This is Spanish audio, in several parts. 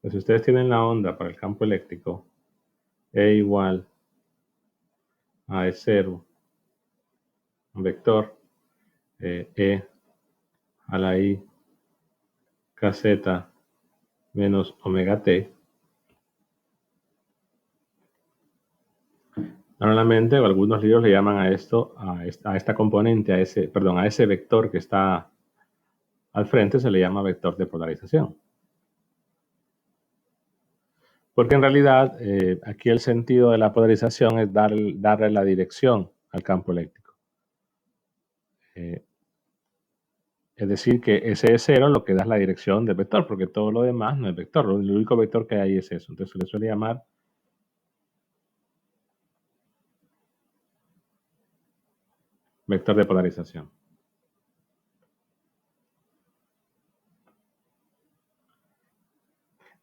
Pues si ustedes tienen la onda para el campo eléctrico, E igual a E0, un vector, E a la I kz menos omega t. Normalmente, o algunos libros le llaman a esto, a esta componente, a ese vector que está al frente, se le llama vector de polarización. Porque en realidad aquí el sentido de la polarización es darle la dirección al campo eléctrico. Es decir, que ese es cero lo que da es la dirección del vector, porque todo lo demás no es vector. El único vector que hay es eso. Entonces se le suele llamar vector de polarización.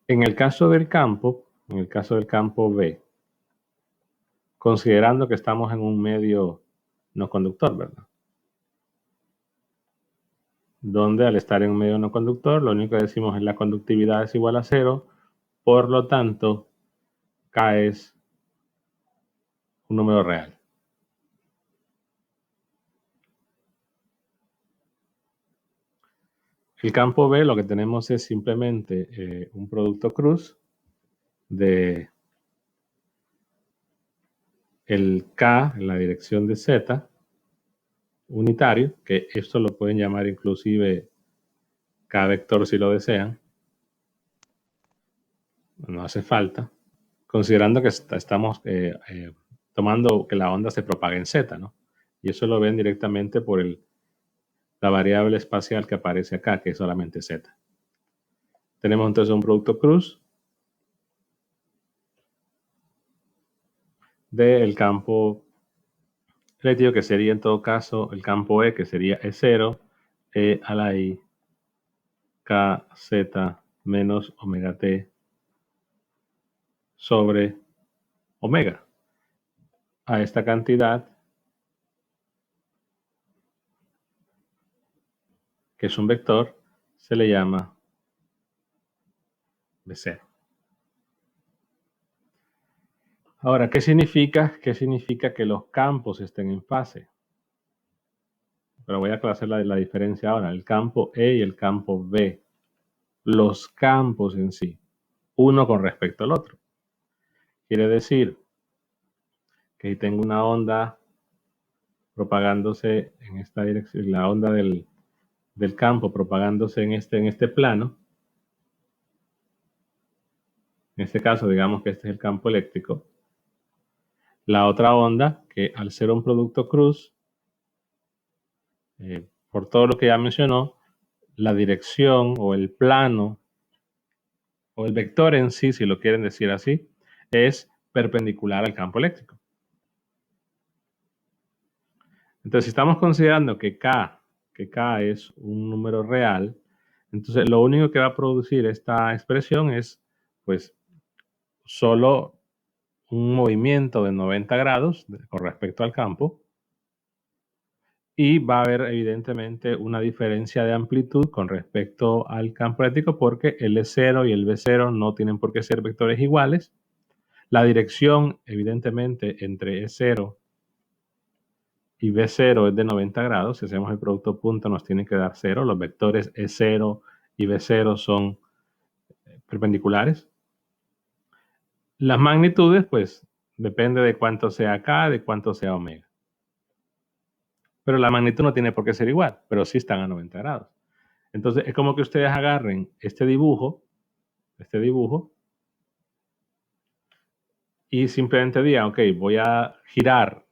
En el caso del campo B, considerando que estamos en un medio no conductor, ¿verdad? Donde al estar en un medio no conductor, lo único que decimos es la conductividad es igual a cero, por lo tanto, K es un número real. El campo B lo que tenemos es simplemente un producto cruz de el K en la dirección de Z unitario, que esto lo pueden llamar inclusive K vector si lo desean. No hace falta, considerando que estamos tomando que la onda se propague en Z, ¿no? Y eso lo ven directamente por la variable espacial que aparece acá, que es solamente Z. Tenemos entonces un producto cruz del campo eléctrico, que sería en todo caso el campo E, que sería E0, E a la I, KZ menos omega t sobre omega. A esta cantidad, que es un vector, se le llama B0. Ahora, ¿qué significa? ¿Qué significa que los campos estén en fase? Pero voy a hacer la diferencia ahora. El campo E y el campo B. Los campos en sí, uno con respecto al otro. Quiere decir que si tengo una onda propagándose en esta dirección, la onda del campo propagándose en este plano, en este caso digamos que este es el campo eléctrico, la otra onda, que al ser un producto cruz, por todo lo que ya mencionó, la dirección o el plano o el vector en sí, si lo quieren decir así, es perpendicular al campo eléctrico. Entonces, si estamos considerando que K es un número real, entonces lo único que va a producir esta expresión es, pues, solo un movimiento de 90 grados con respecto al campo, y va a haber evidentemente una diferencia de amplitud con respecto al campo eléctrico, porque el E0 y el B0 no tienen por qué ser vectores iguales. La dirección, evidentemente, entre E0 y B0 es de 90 grados. Si hacemos el producto punto, nos tiene que dar 0. Los vectores E0 y B0 son perpendiculares. Las magnitudes, pues, depende de cuánto sea K, de cuánto sea omega. Pero la magnitud no tiene por qué ser igual, pero sí están a 90 grados. Entonces, es como que ustedes agarren este dibujo, y simplemente digan, ok, voy a girar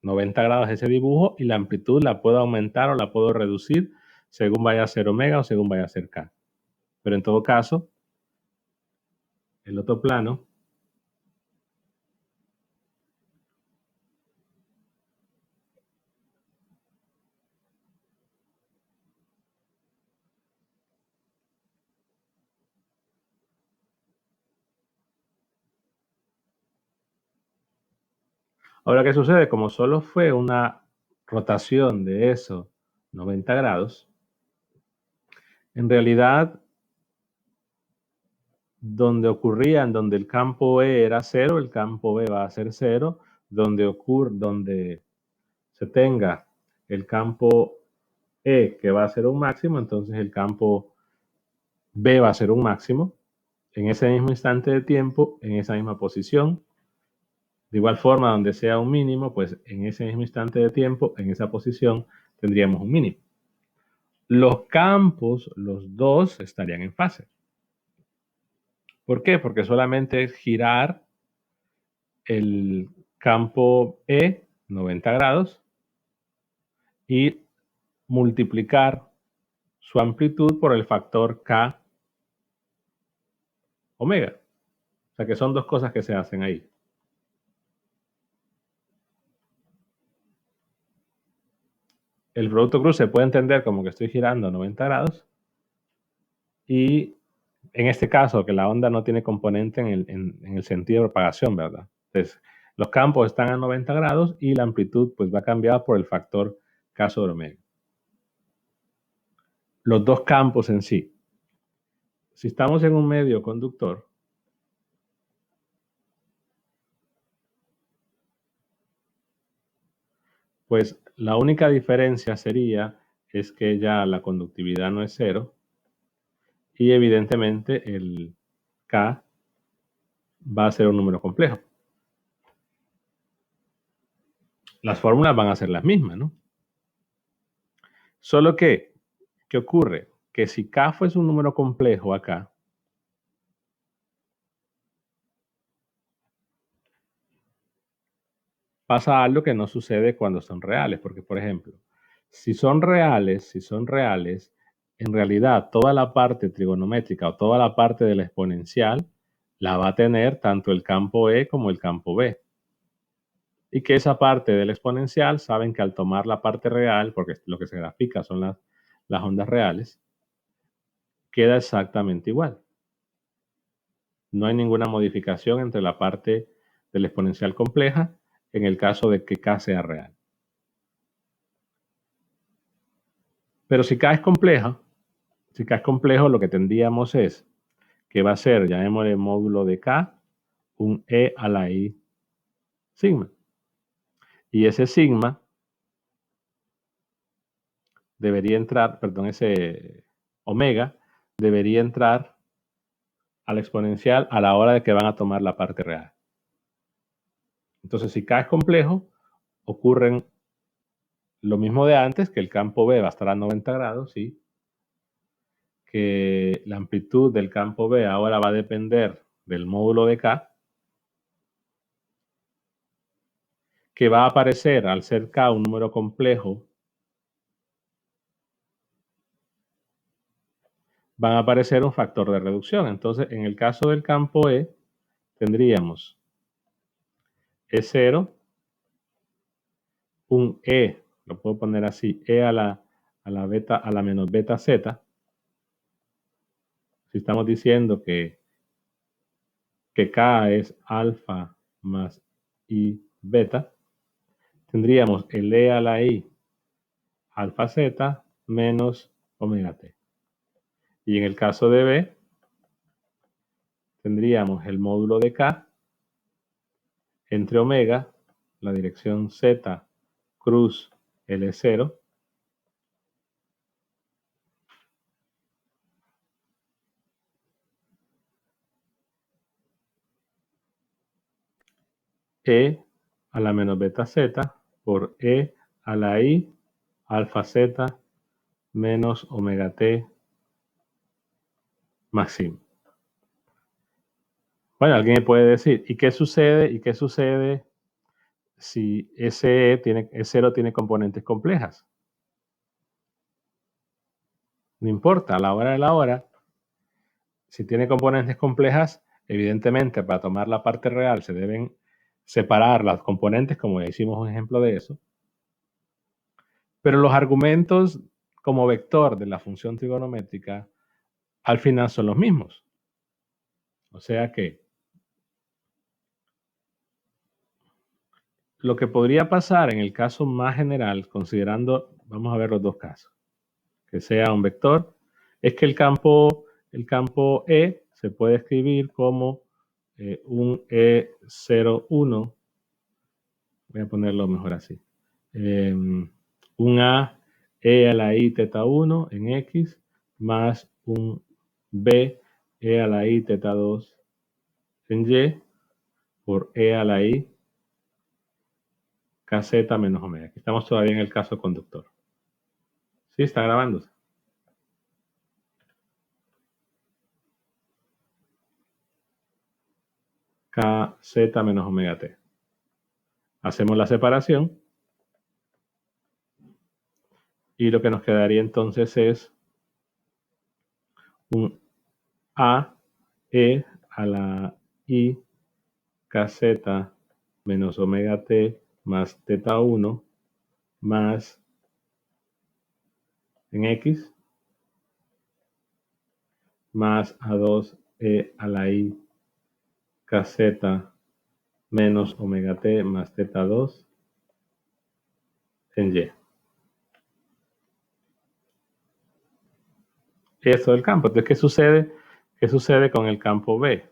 90 grados ese dibujo y la amplitud la puedo aumentar o la puedo reducir según vaya a ser omega o según vaya a ser K. Pero en todo caso, el otro plano, ahora, ¿qué sucede? Como solo fue una rotación de esos 90 grados, en realidad donde ocurría, en donde el campo E era 0, el campo B va a ser 0, donde se tenga el campo E que va a ser un máximo, entonces el campo B va a ser un máximo en ese mismo instante de tiempo, en esa misma posición. De igual forma, donde sea un mínimo, pues en ese mismo instante de tiempo, en esa posición, tendríamos un mínimo. Los campos, los dos, estarían en fase. ¿Por qué? Porque solamente es girar el campo E 90 grados y multiplicar su amplitud por el factor K omega. O sea que son dos cosas que se hacen ahí. El producto cruz se puede entender como que estoy girando 90 grados y en este caso que la onda no tiene componente en el sentido de propagación, ¿verdad? Entonces, los campos están a 90 grados y la amplitud pues va a cambiar por el factor K sobre omega. Los dos campos en sí. Si estamos en un medio conductor, pues la única diferencia sería es que ya la conductividad no es 0 y evidentemente el K va a ser un número complejo. Las fórmulas van a ser las mismas, ¿no? Solo que, ¿qué ocurre? Que si K fuese un número complejo acá, pasa algo que no sucede cuando son reales, porque por ejemplo, si son reales, en realidad toda la parte trigonométrica o toda la parte de la exponencial la va a tener tanto el campo E como el campo B. Y que esa parte del exponencial, saben que al tomar la parte real, porque lo que se grafica son las ondas reales, queda exactamente igual. No hay ninguna modificación entre la parte del exponencial compleja en el caso de que K sea real. Pero si K es compleja, si K es complejo, lo que tendríamos es que va a ser, llamémosle módulo de K, un E a la I sigma. Y ese sigma debería entrar, perdón, ese omega debería entrar al exponencial a la hora de que van a tomar la parte real. Entonces, si K es complejo, ocurren lo mismo de antes, que el campo B va a estar a 90 grados, ¿sí? Que la amplitud del campo B ahora va a depender del módulo de K, que va a aparecer, al ser K un número complejo, van a aparecer un factor de reducción. Entonces, en el caso del campo E, tendríamos E0, un E, lo puedo poner así, E a la beta, a la menos beta Z. Si estamos diciendo que K es alfa más I beta, tendríamos el E a la I alfa Z menos omega T. Y en el caso de B, tendríamos el módulo de K entre omega, la dirección Z cruz L0, E a la menos beta Z por E a la I alfa Z menos omega T máximo. Bueno, alguien me puede decir, ¿y qué sucede? ¿Y qué sucede si ese E0 tiene componentes complejas? No importa, a la hora de la hora, si tiene componentes complejas, evidentemente para tomar la parte real se deben separar las componentes, como ya hicimos un ejemplo de eso. Pero los argumentos como vector de la función trigonométrica al final son los mismos. O sea que lo que podría pasar en el caso más general, considerando, vamos a ver los dos casos, que sea un vector, es que el campo E se puede escribir como un E01. Voy a ponerlo mejor así. Un A e a la i teta 1 en X más un B e a la i teta 2 en Y por e a la i kz menos omega. Aquí estamos todavía en el caso conductor. ¿Sí está grabándose? Kz menos omega t. Hacemos la separación y lo que nos quedaría entonces es un A e a la i kz menos omega t más teta 1 más en X más A2 a la i kz menos omega t más teta 2 en Y. Eso del campo. Entonces, ¿qué sucede? ¿Qué sucede con el campo B?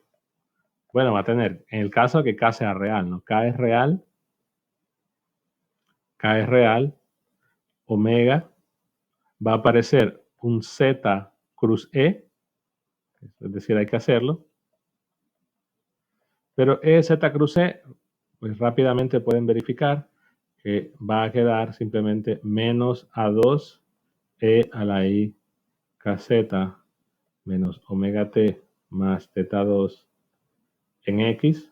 Bueno, va a tener, en el caso de que K sea real, ¿no? K es real, omega, va a aparecer un Z cruz E, es decir, hay que hacerlo, pero EZ cruz E, pues rápidamente pueden verificar que va a quedar simplemente menos A2 E a la I KZ menos omega T más teta 2 en X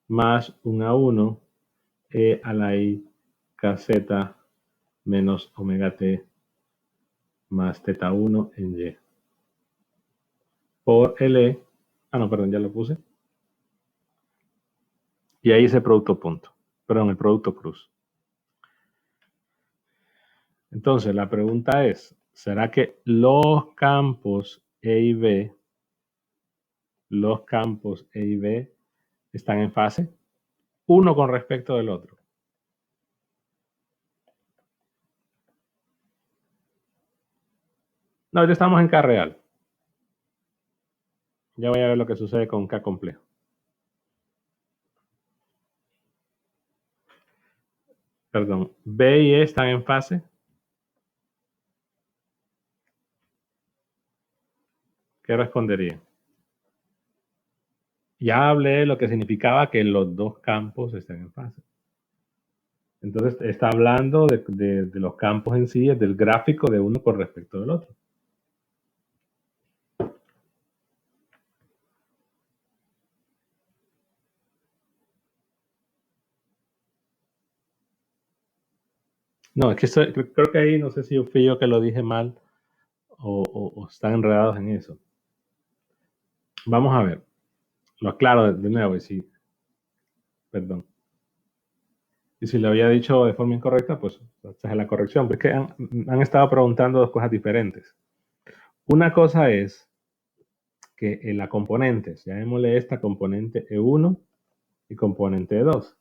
más un A1 E a la I KZ menos omega T más teta 1 en Y. Por L, no, perdón, ya lo puse. Y ahí hice producto punto. Perdón, el producto cruz. Entonces, la pregunta es, ¿será que los campos E y B, están en fase? Uno con respecto del otro. No, ya estamos en K real. Ya voy a ver lo que sucede con K complejo. Perdón, B y E están en fase. ¿Qué respondería? Ya hablé de lo que significaba que los dos campos estén en fase. Entonces está hablando de los campos en sí, del gráfico de uno con respecto del otro. No, es que creo que ahí no sé si fui yo que lo dije mal o están enredados en eso. Vamos a ver. Lo aclaro de nuevo y si, perdón. Y si lo había dicho de forma incorrecta, pues esa es la corrección. Porque han estado preguntando dos cosas diferentes. Una cosa es que en la componente, llamémosle esta componente E1 y componente E2.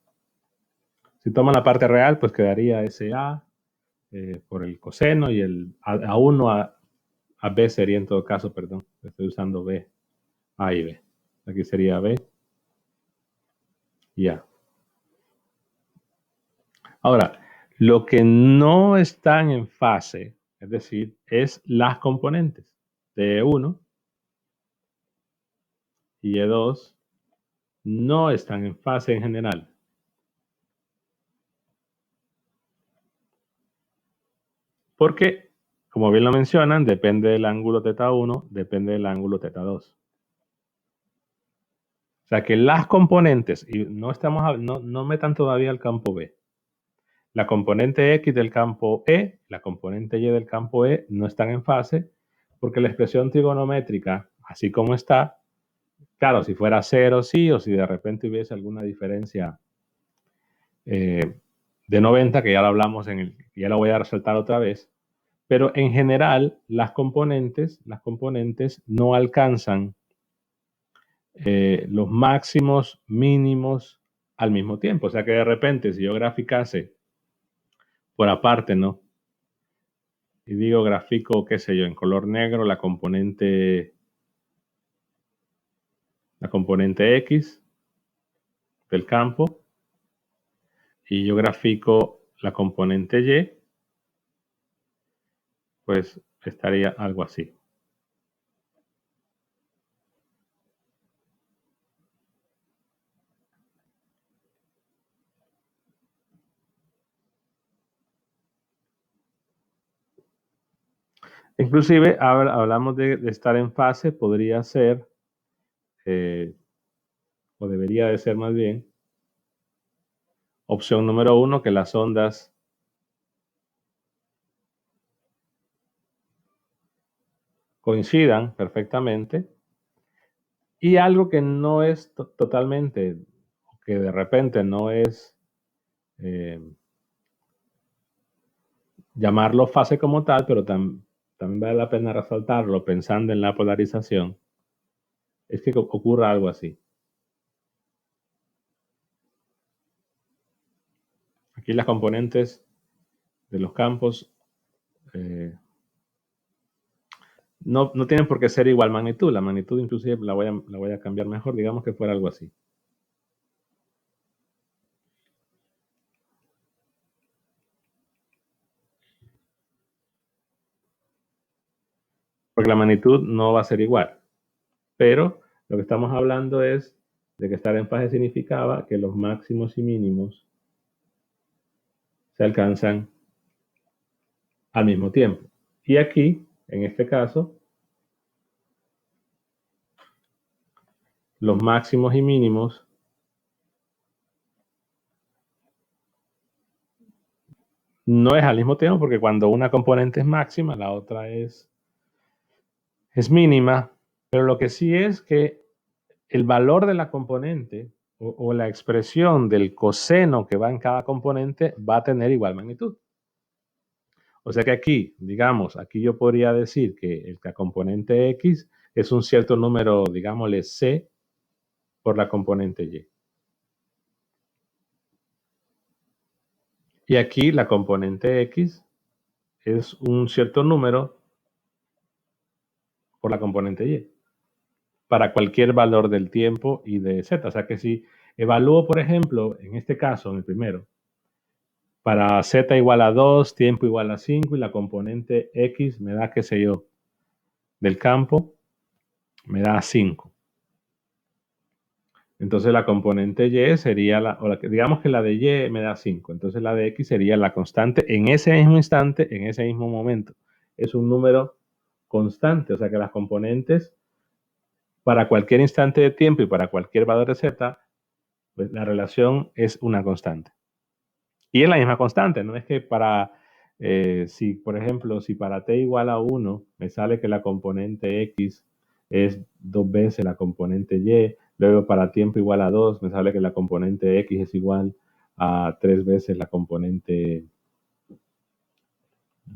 Si toman la parte real, pues quedaría SA por el coseno y el A1 a B sería en todo caso, perdón, estoy usando B, A y B. Aquí sería B y A. Ahora, lo que no están en fase, es decir, es las componentes de E1 y E2 no están en fase en general. Porque, como bien lo mencionan, depende del ángulo teta 1, depende del ángulo teta 2. O sea que las componentes, y no metan todavía el campo B. La componente X del campo E, la componente Y del campo E no están en fase porque la expresión trigonométrica, así como está, claro, si fuera 0 sí, o si de repente hubiese alguna diferencia de 90, que ya lo hablamos ya lo voy a resaltar otra vez, pero en general las componentes no alcanzan los máximos mínimos al mismo tiempo. O sea que de repente si yo graficase por aparte, ¿no? Y digo grafico, qué sé yo, en color negro la componente la componente X del campo y yo grafico la componente Y, pues estaría algo así. Inclusive hablamos de estar en fase, podría ser, o debería de ser más bien, opción número 1, que las ondas coincidan perfectamente. Y algo que no es totalmente, que de repente no es eh, llamarlo fase como tal, pero también vale la pena resaltarlo pensando en la polarización, es que ocurra algo así. Aquí las componentes de los campos no tienen por qué ser igual magnitud. La magnitud inclusive la voy a cambiar mejor, digamos que fuera algo así. Porque la magnitud no va a ser igual. Pero lo que estamos hablando es de que estar en fase significaba que los máximos y mínimos se alcanzan al mismo tiempo. Y aquí, en este caso, los máximos y mínimos no es al mismo tiempo porque cuando una componente es máxima, la otra es mínima, pero lo que sí es que el valor de la componente o la expresión del coseno que va en cada componente va a tener igual magnitud. O sea que aquí, digamos, aquí yo podría decir que la componente X es un cierto número, digámosle C, por la componente Y. Y aquí la componente X es un cierto número por la componente Y, para cualquier valor del tiempo y de Z. O sea que si evalúo, por ejemplo, en este caso, en el primero, para Z igual a 2, tiempo igual a 5 y la componente X me da, qué sé yo, del campo, me da 5. Entonces la componente Y sería digamos que la de Y me da 5. Entonces la de X sería la constante en ese mismo instante, en ese mismo momento. Es un número constante, o sea que las componentes para cualquier instante de tiempo y para cualquier valor de Z, pues la relación es una constante. Y es la misma constante, no es que si por ejemplo, si para t igual a 1, me sale que la componente X es 2 veces la componente Y, luego para tiempo igual a 2, me sale que la componente X es igual a 3 veces la componente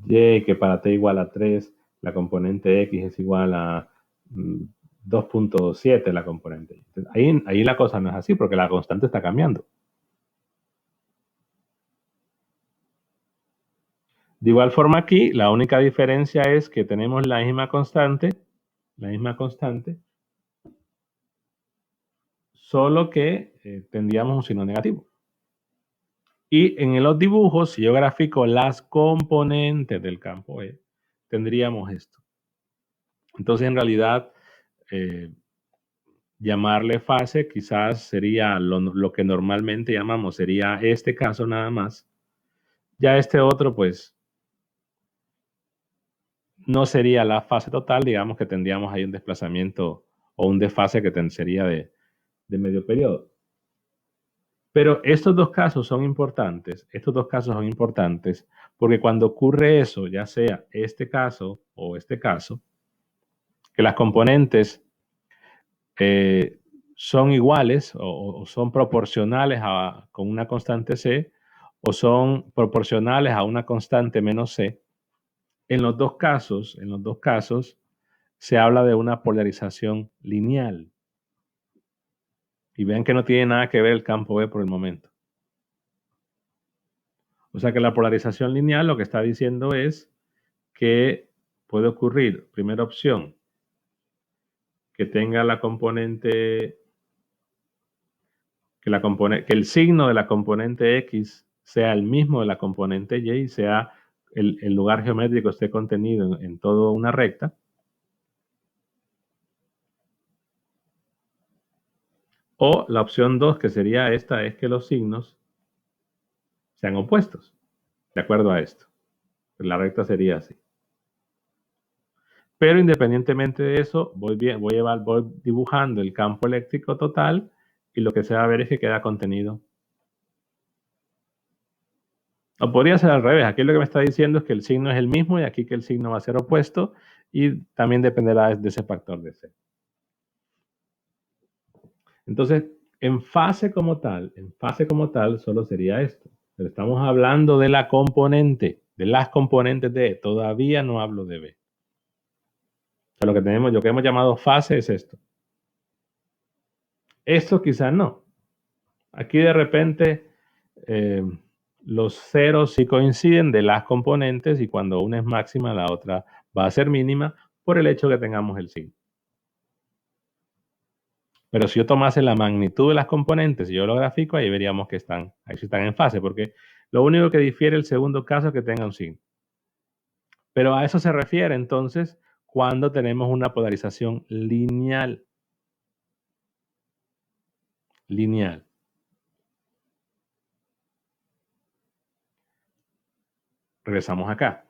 Y, que para t igual a 3, la componente X es igual a 2.7 la componente Y. Entonces, ahí la cosa no es así, porque la constante está cambiando. De igual forma aquí, la única diferencia es que tenemos la misma constante, solo que tendríamos un signo negativo. Y en los dibujos, si yo grafico las componentes del campo E, tendríamos esto. Entonces, en realidad, llamarle fase quizás sería lo que normalmente llamamos, sería este caso nada más. Ya este otro, pues, no sería la fase total, digamos que tendríamos ahí un desplazamiento o un desfase que sería de medio periodo. Pero estos dos casos son importantes porque cuando ocurre eso, ya sea este caso o este caso, que las componentes eh, son iguales o son proporcionales con una constante C o son proporcionales a una constante menos C, en los dos casos se habla de una polarización lineal. Y vean que no tiene nada que ver el campo B por el momento. O sea que la polarización lineal lo que está diciendo es que puede ocurrir, primera opción, que tenga la componente, que el signo de la componente X sea el mismo de la componente Y y sea el lugar geométrico esté contenido en toda una recta. O la opción 2, que sería esta, es que los signos sean opuestos, de acuerdo a esto. La recta sería así. Pero independientemente de eso, voy dibujando el campo eléctrico total y lo que se va a ver es que queda contenido. O podría ser al revés. Aquí lo que me está diciendo es que el signo es el mismo y aquí que el signo va a ser opuesto y también dependerá de ese factor de C. Entonces, en fase como tal, solo sería esto. Pero estamos hablando de la componente, de las componentes de E. Todavía no hablo de B. O sea, lo que hemos llamado fase es esto. Esto quizás no. Aquí de repente los ceros sí coinciden de las componentes y cuando una es máxima, la otra va a ser mínima por el hecho que tengamos el signo. Pero si yo tomase la magnitud de las componentes y yo lo grafico, ahí veríamos que ahí sí están en fase, porque lo único que difiere el segundo caso es que tenga un signo. Pero a eso se refiere entonces cuando tenemos una polarización lineal. Lineal. Regresamos acá.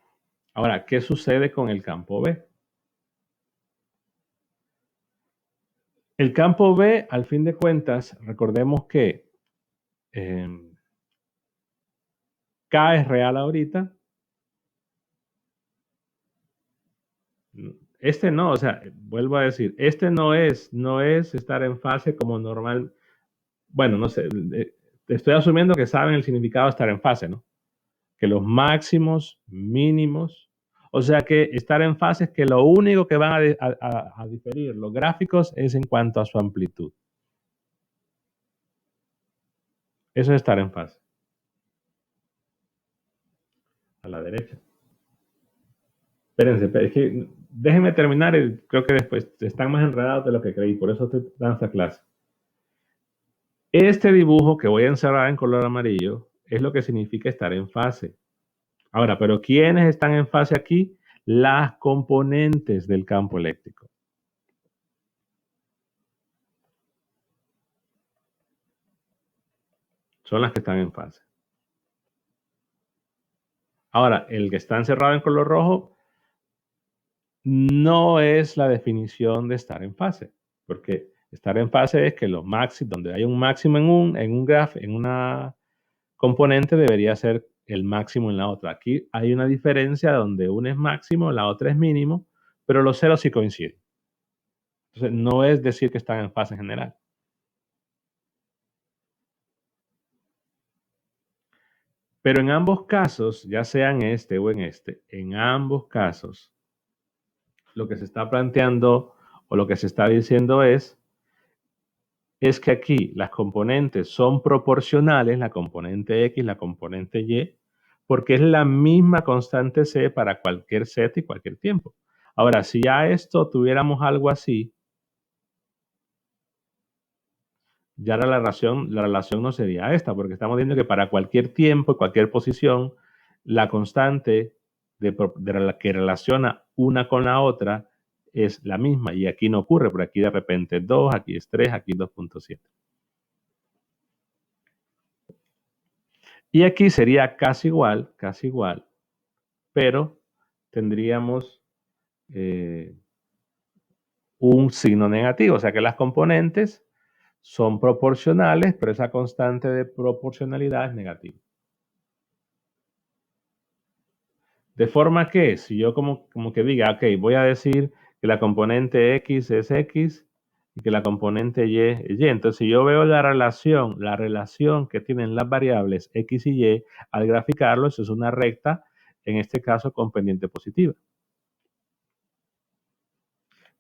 Ahora, ¿qué sucede con el campo B? El campo B, al fin de cuentas, recordemos que K es real ahorita. Este no, o sea, vuelvo a decir, este no es estar en fase como normal. Bueno, no sé, estoy asumiendo que saben el significado de estar en fase, ¿no? Que los máximos, mínimos, o sea que estar en fase es que lo único que van a diferir los gráficos es en cuanto a su amplitud. Eso es estar en fase. A la derecha. Espérense, es que déjenme terminar, creo que después están más enredados de lo que creí, por eso estoy dando esta clase. Este dibujo que voy a encerrar en color amarillo es lo que significa estar en fase. Ahora, ¿pero quiénes están en fase aquí? Las componentes del campo eléctrico. Son las que están en fase. Ahora, el que está encerrado en color rojo no es la definición de estar en fase, porque estar en fase es que los máximos, donde hay un máximo en una componente debería ser el máximo en la otra. Aquí hay una diferencia donde una es máximo, la otra es mínimo, pero los ceros sí coinciden. Entonces, no es decir que están en fase general. Pero en ambos casos, ya sea en este o en ambos casos, lo que se está planteando o lo que se está diciendo es que aquí las componentes son proporcionales, la componente X, la componente Y, porque es la misma constante C para cualquier Z y cualquier tiempo. Ahora, si a esto tuviéramos algo así, ya la relación no sería esta, porque estamos diciendo que para cualquier tiempo y cualquier posición, la constante que relaciona una con la otra es la misma. Y aquí no ocurre, porque aquí de repente es 2, aquí es 3, aquí 2.7. Y aquí sería casi igual, pero tendríamos un signo negativo, o sea que las componentes son proporcionales, pero esa constante de proporcionalidad es negativa. De forma que si yo como que diga, ok, voy a decir que la componente X es X y que la componente Y es Y. Entonces, si yo veo la relación que tienen las variables X y Y, al graficarlo, eso es una recta, en este caso con pendiente positiva.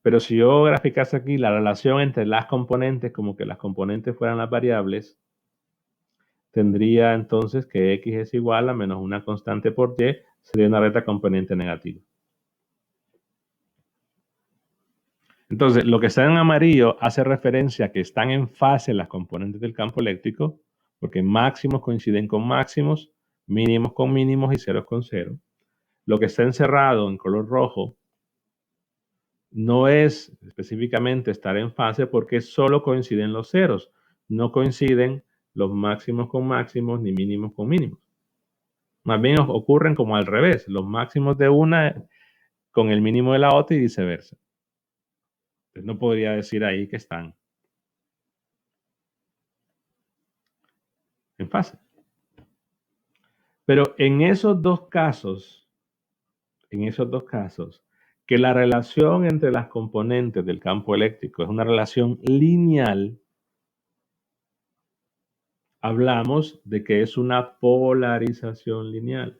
Pero si yo graficase aquí la relación entre las componentes, como que las componentes fueran las variables, tendría entonces que X es igual a menos una constante por Y, sería una recta con pendiente negativa. Entonces, lo que está en amarillo hace referencia a que están en fase las componentes del campo eléctrico, porque máximos coinciden con máximos, mínimos con mínimos y ceros con ceros. Lo que está encerrado en color rojo no es específicamente estar en fase porque solo coinciden los ceros, no coinciden los máximos con máximos ni mínimos con mínimos. Más bien ocurren como al revés, los máximos de una con el mínimo de la otra y viceversa. Entonces no podría decir ahí que están en fase. Pero en esos dos casos, que la relación entre las componentes del campo eléctrico es una relación lineal, hablamos de que es una polarización lineal.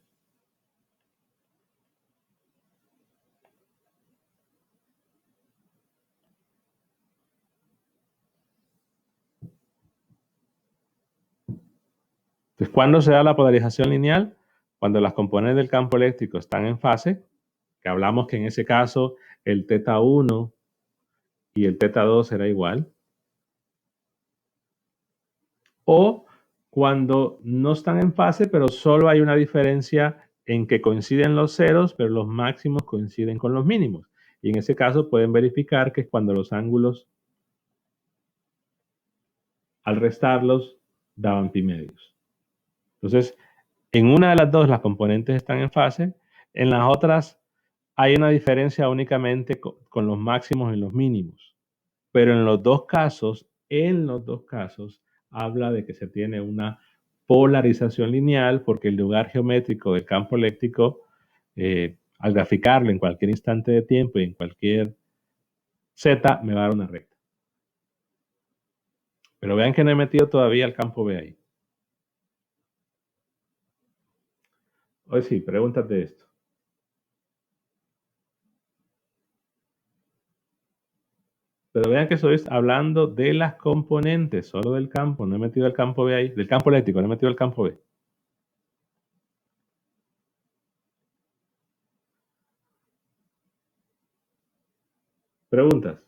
Entonces, ¿cuándo se da la polarización lineal? Cuando las componentes del campo eléctrico están en fase, que hablamos que en ese caso el teta 1 y el teta 2 será igual, o cuando no están en fase, pero solo hay una diferencia en que coinciden los ceros, pero los máximos coinciden con los mínimos. Y en ese caso pueden verificar que es cuando los ángulos, al restarlos, daban pi medios. Entonces, en una de las dos las componentes están en fase, en las otras hay una diferencia únicamente con los máximos y los mínimos. Pero en los dos casos, habla de que se tiene una polarización lineal porque el lugar geométrico del campo eléctrico, al graficarlo en cualquier instante de tiempo y en cualquier z, me va a dar una recta. Pero vean que no he metido todavía el campo B ahí. Hoy sí, pregúntate esto. Pero vean que estoy hablando de las componentes, solo del campo. No he metido el campo B ahí. Del campo eléctrico, no he metido el campo B. Preguntas.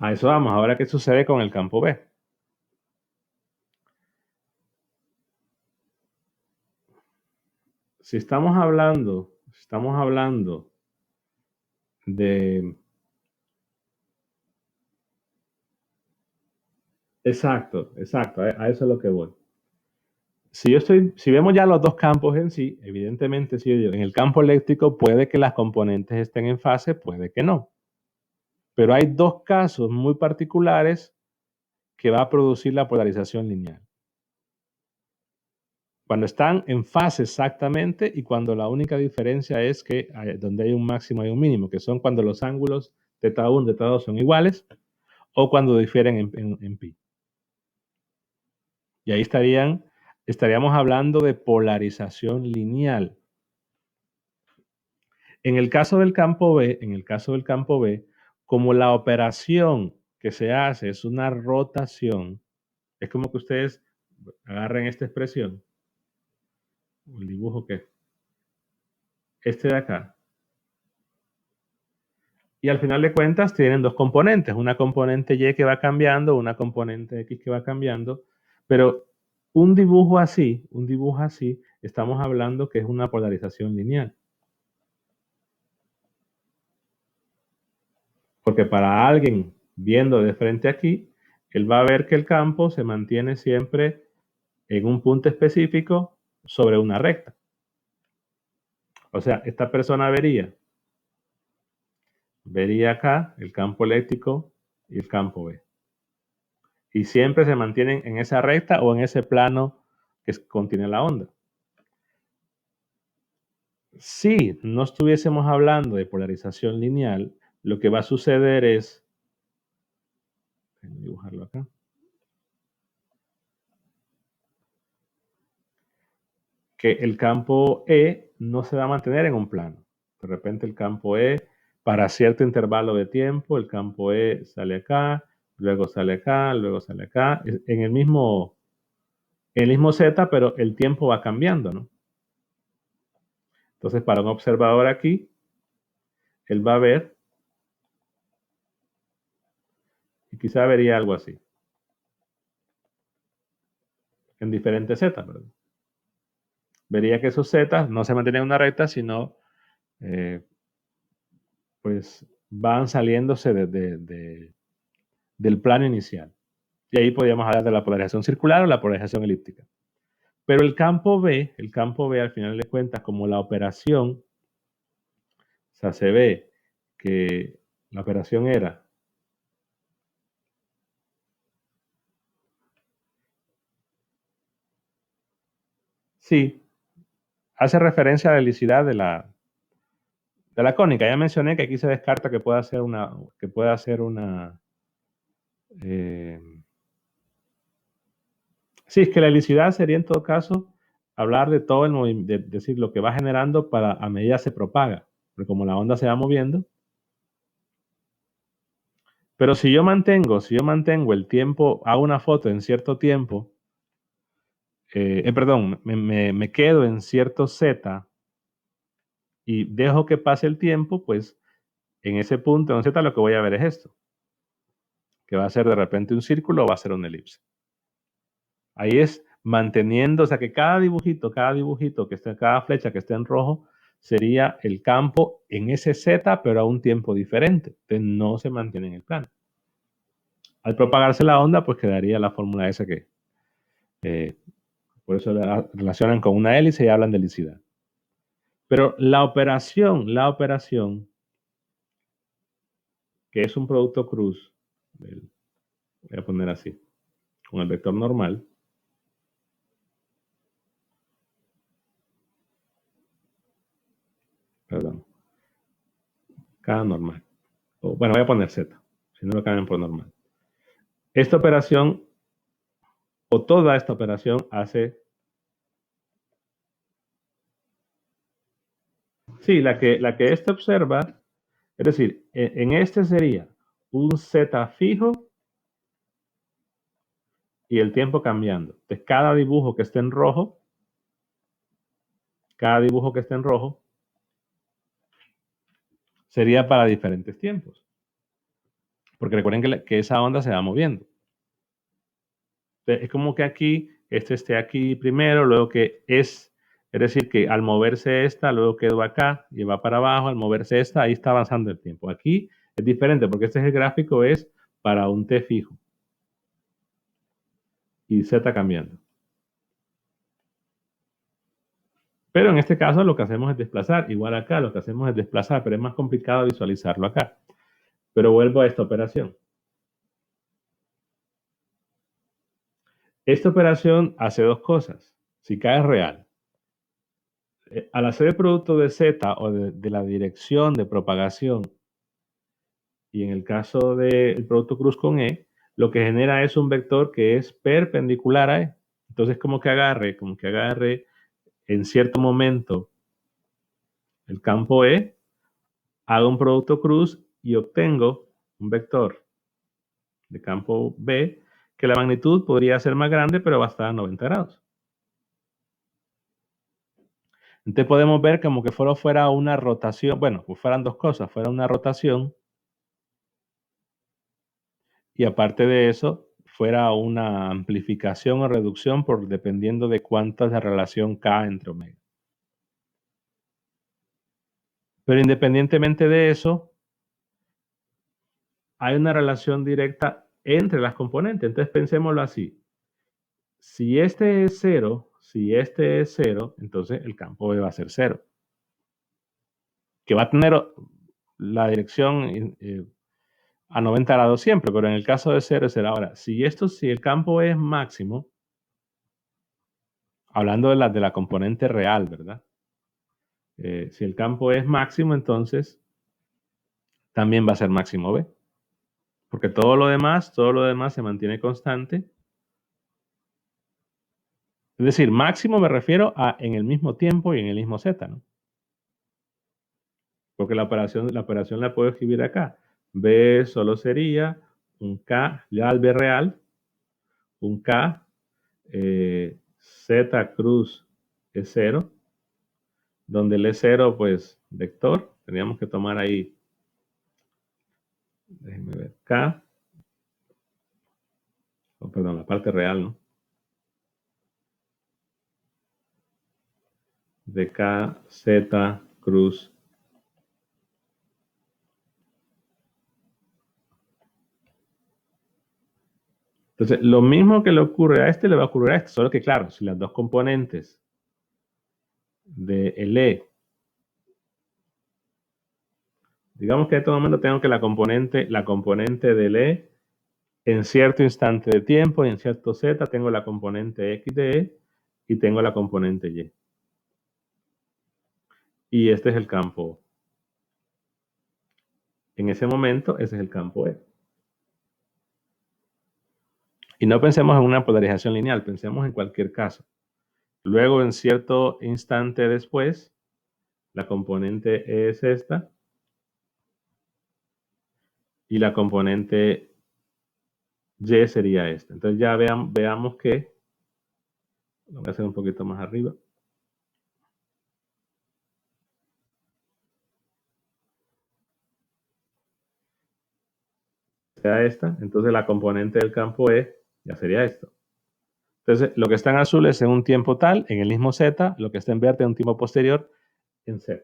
A eso vamos. Ahora, ¿qué sucede con el campo B? Si estamos hablando de... Exacto, exacto, a eso es lo que voy. Si vemos ya los dos campos en sí, evidentemente, si yo digo, en el campo eléctrico puede que las componentes estén en fase, puede que no. Pero hay dos casos muy particulares que va a producir la polarización lineal. Cuando están en fase exactamente y cuando la única diferencia es que donde hay un máximo hay un mínimo, que son cuando los ángulos teta 1 y teta 2 son iguales o cuando difieren en pi. Y ahí estaríamos hablando de polarización lineal. En el caso del campo B, como la operación que se hace es una rotación, es como que ustedes agarren esta expresión, el dibujo que este de acá, y al final de cuentas tienen dos componentes, una componente Y que va cambiando, una componente X que va cambiando, pero un dibujo así, estamos hablando que es una polarización lineal. Porque para alguien viendo de frente aquí, él va a ver que el campo se mantiene siempre en un punto específico sobre una recta. O sea, esta persona vería acá el campo eléctrico y el campo B. Y siempre se mantienen en esa recta o en ese plano que contiene la onda. Si no estuviésemos hablando de polarización lineal, lo que va a suceder es, voy a dibujarlo acá, que el campo E no se va a mantener en un plano. De repente el campo E para cierto intervalo de tiempo, el campo E sale acá, luego sale acá, luego sale acá, en el mismo Z, pero el tiempo va cambiando, ¿no? Entonces, para un observador aquí, él va a ver, y quizá vería algo así, en diferentes Z, perdón. Vería que esos Z no se mantienen en una recta, sino pues van saliéndose del plano inicial. Y ahí podríamos hablar de la polarización circular o la polarización elíptica. Pero el campo B al final de cuentas, como la operación, o sea, se ve que la operación era sí, hace referencia a la helicidad de la cónica. Ya mencioné que aquí se descarta que pueda ser eh, sí, es que la helicidad sería en todo caso hablar de todo el movimiento, decir, lo que va generando a medida se propaga, porque como la onda se va moviendo. Pero si yo mantengo el tiempo, hago una foto en cierto tiempo, perdón, me quedo en cierto Z y dejo que pase el tiempo, pues en ese punto, en Z, lo que voy a ver es esto, que va a ser de repente un círculo o va a ser una elipse. Ahí es manteniendo, o sea que cada dibujito que esté, cada flecha que esté en rojo, sería el campo en ese Z, pero a un tiempo diferente. Entonces no se mantiene en el plano. Al propagarse la onda, pues quedaría la fórmula esa que, eh, por eso la relacionan con una hélice y hablan de helicidad. Pero la operación, que es un producto cruz, voy a poner así, con el vector normal, perdón, cada normal. Bueno, voy a poner Z, si no lo cambian por normal. Esta operación o toda esta operación hace, sí, la que este observa, es decir, en este sería un Z fijo y el tiempo cambiando. Entonces, cada dibujo que esté en rojo sería para diferentes tiempos. Porque recuerden que esa onda se va moviendo. Entonces, es como que aquí, este esté aquí primero, luego es decir, que al moverse esta, luego quedó acá y va para abajo, al moverse esta, ahí está avanzando el tiempo. Aquí es diferente porque este es el gráfico, es para un T fijo y Z cambiando. Pero en este caso lo que hacemos es desplazar, igual acá lo que hacemos es desplazar, pero es más complicado visualizarlo acá. Pero vuelvo a esta operación. Esta operación hace dos cosas. Si K es real, al hacer el producto de Z o de la dirección de propagación, y en el caso del producto cruz con E, lo que genera es un vector que es perpendicular a E. Entonces, como que agarre en cierto momento el campo E, hago un producto cruz y obtengo un vector de campo B, que la magnitud podría ser más grande, pero va a estar a 90 grados. Entonces podemos ver como que fuera una rotación, bueno, pues fueran dos cosas, fuera una rotación y aparte de eso, fuera una amplificación o reducción dependiendo de cuánta es la relación K entre omega. Pero independientemente de eso, hay una relación directa entre las componentes. Entonces pensémoslo así. Si este es cero, entonces el campo B va a ser cero. Que va a tener la dirección a 90 grados siempre, pero en el caso de cero será ahora. Si el campo es máximo, hablando de la componente real, ¿verdad? Si el campo es máximo, entonces también va a ser máximo B. Porque todo lo demás se mantiene constante. Es decir, máximo me refiero a en el mismo tiempo y en el mismo Z, ¿no? porque la operación la puedo escribir acá. B solo sería un K, ya al B real, un K, Z cruz es 0, donde el E0, pues, vector, teníamos que tomar ahí, déjenme ver, K, perdón, la parte real, ¿no? De K, Z, cruz. Entonces, lo mismo que le ocurre a este, le va a ocurrir a este, solo que claro, si las dos componentes del E, digamos que en este momento tengo que la componente del E, en cierto instante de tiempo y en cierto Z, tengo la componente X de E y tengo la componente Y. Y este es el campo. En ese momento, ese es el campo E. Y no pensemos en una polarización lineal, pensemos en cualquier caso. Luego, en cierto instante después, la componente E es esta y la componente Y sería esta. Entonces ya veamos que, lo voy a hacer un poquito más arriba, sea esta, entonces la componente del campo E ya sería esto. Entonces, lo que está en azul es en un tiempo tal, en el mismo Z, lo que está en verde en un tiempo posterior, en Z.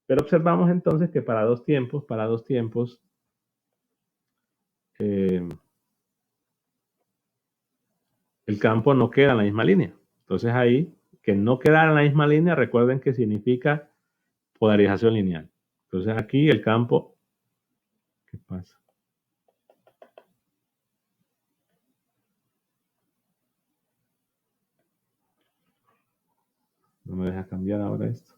Pero observamos entonces que para dos tiempos, el campo no queda en la misma línea. Entonces ahí, que no quedara en la misma línea, recuerden que significa polarización lineal. Entonces aquí el campo, ¿qué pasa? No me deja cambiar ahora esto.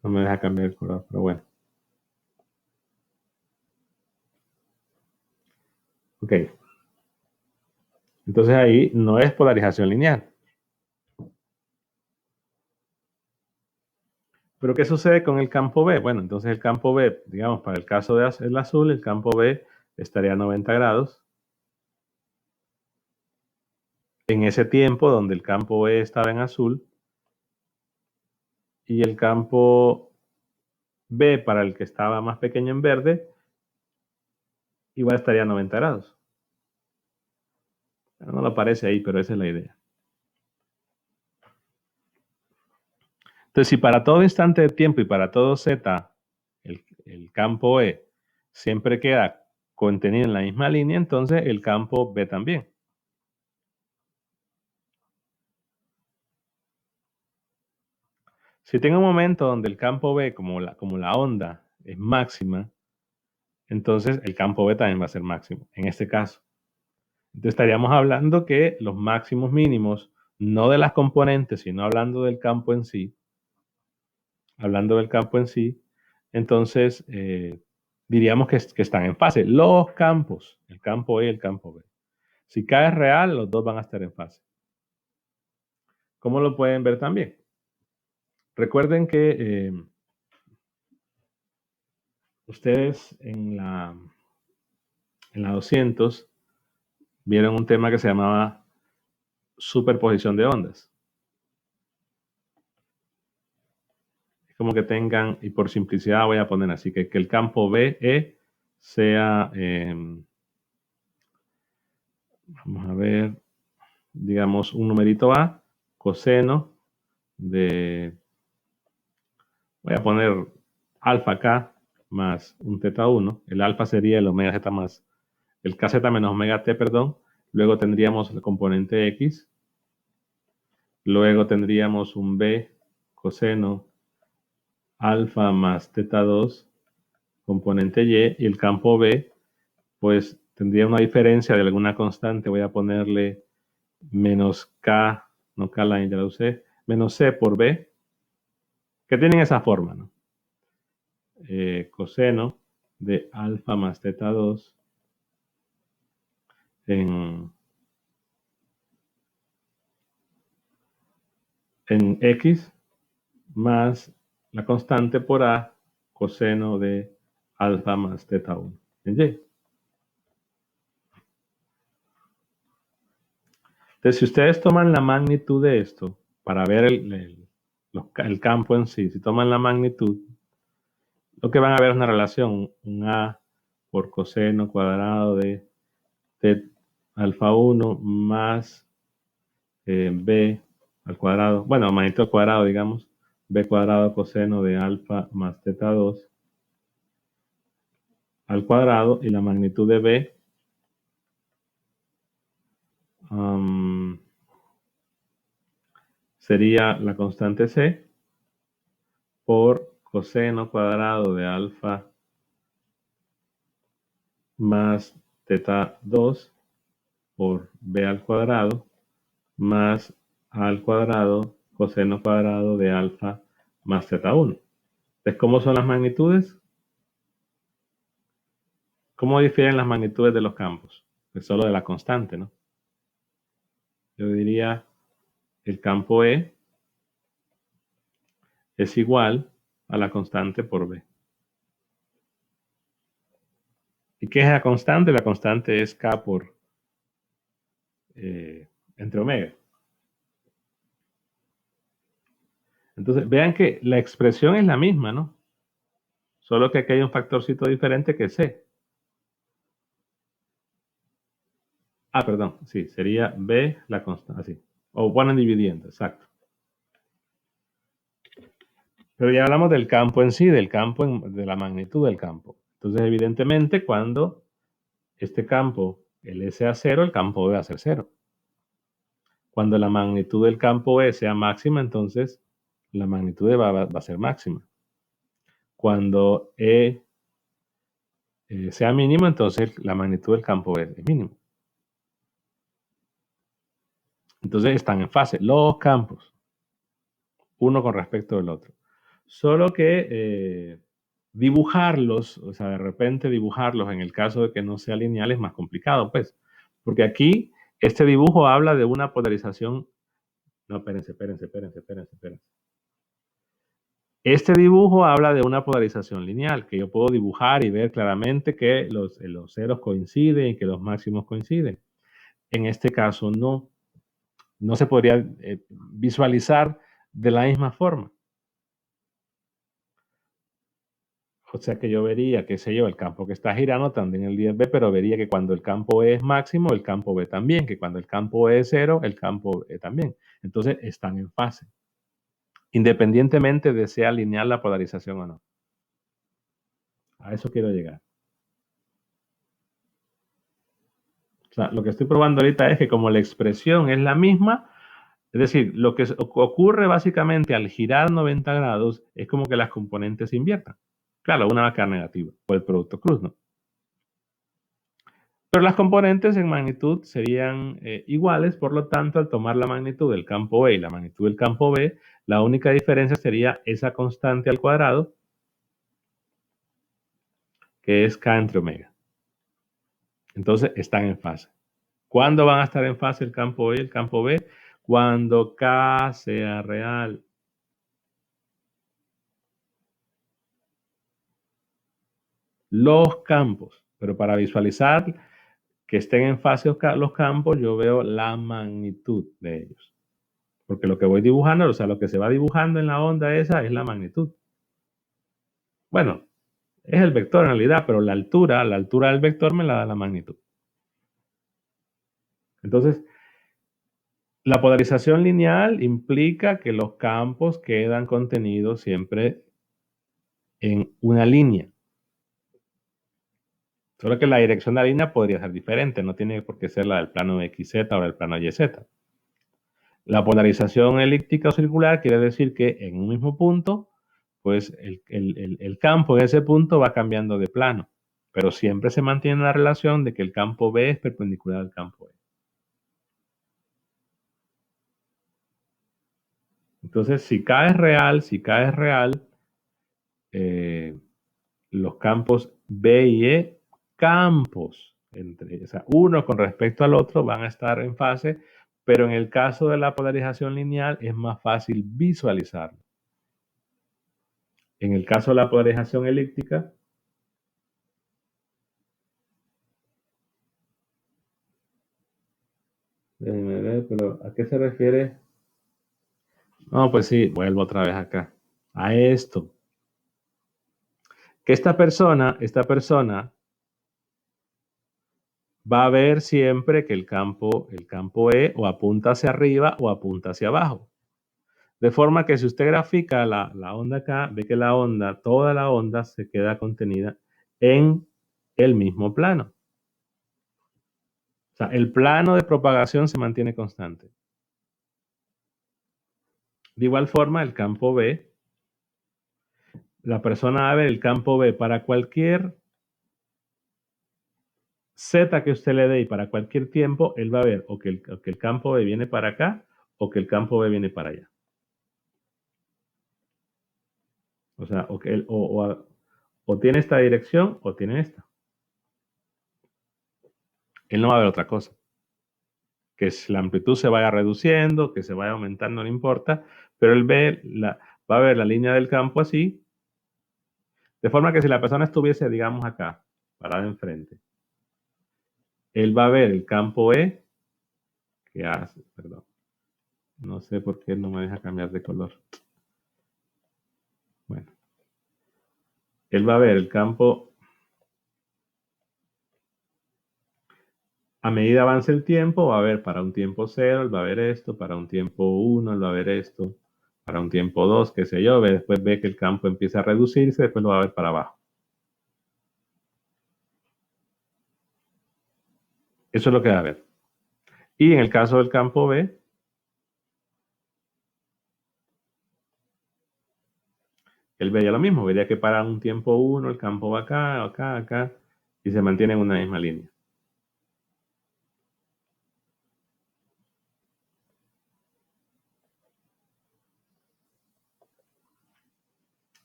No me deja cambiar el color, pero bueno. Ok. Entonces ahí no es polarización lineal. Pero ¿qué sucede con el campo B? Bueno, entonces el campo B, digamos, para el caso del azul, el campo B estaría a 90 grados. En ese tiempo donde el campo B estaba en azul y el campo B para el que estaba más pequeño en verde, igual estaría a 90 grados. No lo aparece ahí, pero esa es la idea. Entonces, si para todo instante de tiempo y para todo Z, el campo E siempre queda contenido en la misma línea, entonces el campo B también. Si tengo un momento donde el campo B, como la onda, es máxima, entonces el campo B también va a ser máximo, en este caso. Entonces estaríamos hablando que los máximos mínimos, no de las componentes, sino hablando del campo en sí, entonces diríamos que están en fase. Los campos, el campo E y el campo B. Si K es real, los dos van a estar en fase. ¿Cómo lo pueden ver también? Recuerden que ustedes en la 200 vieron un tema que se llamaba superposición de ondas. Es como que tengan, y por simplicidad voy a poner así, que el campo BE sea, vamos a ver, digamos un numerito A, coseno de, voy a poner alfa K más un teta 1, el alfa sería el omega Z más, el KZ menos omega T, perdón, luego tendríamos el componente X, luego tendríamos un B coseno alfa más teta 2, componente Y, y el campo B, pues tendría una diferencia de alguna constante, voy a ponerle menos K, no K line, ya la usé, menos C por B, que tienen esa forma, ¿no? Coseno de alfa más teta 2 en X más la constante por A coseno de alfa más teta 1 en Y. Entonces, si ustedes toman la magnitud de esto para ver el campo en sí, si toman la magnitud, lo que van a ver es una relación, un A por coseno cuadrado de T alfa 1 más B al cuadrado, bueno, magnitud al cuadrado, digamos, B cuadrado coseno de alfa más teta 2 al cuadrado, y la magnitud de B sería la constante C por coseno cuadrado de alfa más teta 2 por B al cuadrado más A al cuadrado coseno cuadrado de alfa más teta 1. Entonces, ¿cómo son las magnitudes? ¿Cómo difieren las magnitudes de los campos? Pues solo de la constante, ¿no? Yo diría el campo E es igual a la constante por B. ¿Y qué es la constante? La constante es K por entre omega. Entonces, vean que la expresión es la misma, ¿no? Solo que aquí hay un factorcito diferente que es C. Ah, perdón, sí, sería B la constante, así. O bueno, dividiendo, exacto. Pero ya hablamos del campo en sí, del campo, de la magnitud del campo. Entonces, evidentemente, cuando este campo, el S a 0, el campo B va a ser 0. Cuando la magnitud del campo E sea máxima, entonces la magnitud de va a ser máxima. Cuando E sea mínimo, entonces la magnitud del campo E es mínimo. Entonces están en fase los campos, uno con respecto del otro. Solo que dibujarlos, o sea, de repente dibujarlos en el caso de que no sea lineal es más complicado, pues. Porque aquí este dibujo habla de una polarización. No, espérense. Este dibujo habla de una polarización lineal, que yo puedo dibujar y ver claramente que los ceros coinciden y que los máximos coinciden. En este caso no se podría visualizar de la misma forma. O sea que yo vería, qué sé yo, el campo que está girando también el 10B, pero vería que cuando el campo E es máximo, el campo B también, que cuando el campo E es 0, el campo E también. Entonces están en fase, independientemente de sea lineal la polarización o no. A eso quiero llegar. O sea, lo que estoy probando ahorita es que como la expresión es la misma, es decir, lo que ocurre básicamente al girar 90 grados es como que las componentes se inviertan. Claro, una va a quedar negativa por el producto cruz, ¿no? Pero las componentes en magnitud serían iguales, por lo tanto, al tomar la magnitud del campo E y la magnitud del campo B, la única diferencia sería esa constante al cuadrado, que es K entre omega. Entonces, están en fase. ¿Cuándo van a estar en fase el campo E y el campo B? Cuando K sea real. Los campos, pero para visualizar que estén en fase los campos, yo veo la magnitud de ellos. Porque lo que voy dibujando, o sea, lo que se va dibujando en la onda esa es la magnitud. Bueno, es el vector en realidad, pero la altura del vector me la da la magnitud. Entonces, la polarización lineal implica que los campos quedan contenidos siempre en una línea. Solo que la dirección de la línea podría ser diferente, no tiene por qué ser la del plano XZ o del plano YZ. La polarización elíptica o circular quiere decir que en un mismo punto, pues el campo en ese punto va cambiando de plano, pero siempre se mantiene la relación de que el campo B es perpendicular al campo E. Entonces, si K es real, los campos B y E, campos, o sea, uno con respecto al otro van a estar en fase, pero en el caso de la polarización lineal es más fácil visualizarlo. En el caso de la polarización elíptica, déjenme ver, pero ¿a qué se refiere? No, pues sí, vuelvo otra vez acá, a esto. Que esta persona va a ver siempre que el campo E o apunta hacia arriba o apunta hacia abajo. De forma que si usted grafica la onda acá, ve que toda la onda se queda contenida en el mismo plano. O sea, el plano de propagación se mantiene constante. De igual forma, el campo B, la persona va a ver el campo B para cualquier Z que usted le dé y para cualquier tiempo, él va a ver o que el campo B viene para acá o que el campo B viene para allá. O sea, o tiene esta dirección o tiene esta. Él no va a ver otra cosa. Que la amplitud se vaya reduciendo, que se vaya aumentando, no importa, pero él va a ver la línea del campo así, de forma que si la persona estuviese, digamos, acá, parada enfrente, él va a ver el campo E, que hace, perdón, no sé por qué no me deja cambiar de color. Bueno, él va a ver el campo. A medida avance el tiempo, va a ver para un tiempo 0, él va a ver esto, para un tiempo 1, él va a ver esto, para un tiempo 2, qué sé yo, después ve que el campo empieza a reducirse, después lo va a ver para abajo. Eso es lo que va a ver. Y en el caso del campo B, él vería lo mismo, vería que para un tiempo 1 el campo va acá, acá, acá, y se mantiene en una misma línea.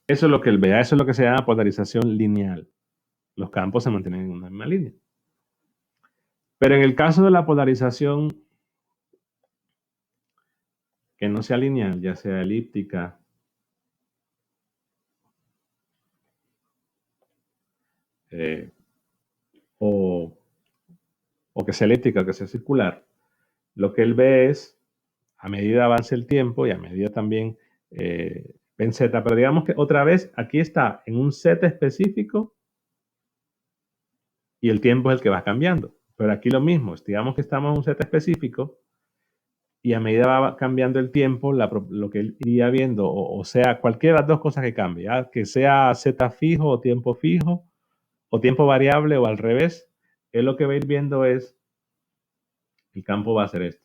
Eso es lo que él vea, eso es lo que se llama polarización lineal. Los campos se mantienen en una misma línea. Pero en el caso de la polarización que no sea lineal, ya sea elíptica, o, o que sea elíptica o que sea circular, lo que él ve es, a medida avance el tiempo y a medida también en Z, pero digamos que otra vez aquí está en un Z específico y el tiempo es el que va cambiando. Pero aquí lo mismo, digamos que estamos en un Z específico y a medida va cambiando el tiempo, lo que él iría viendo, o sea, cualquiera de las dos cosas que cambie, ¿ya? Que sea Z fijo o tiempo variable o al revés, él lo que va a ir viendo es, el campo va a ser esto.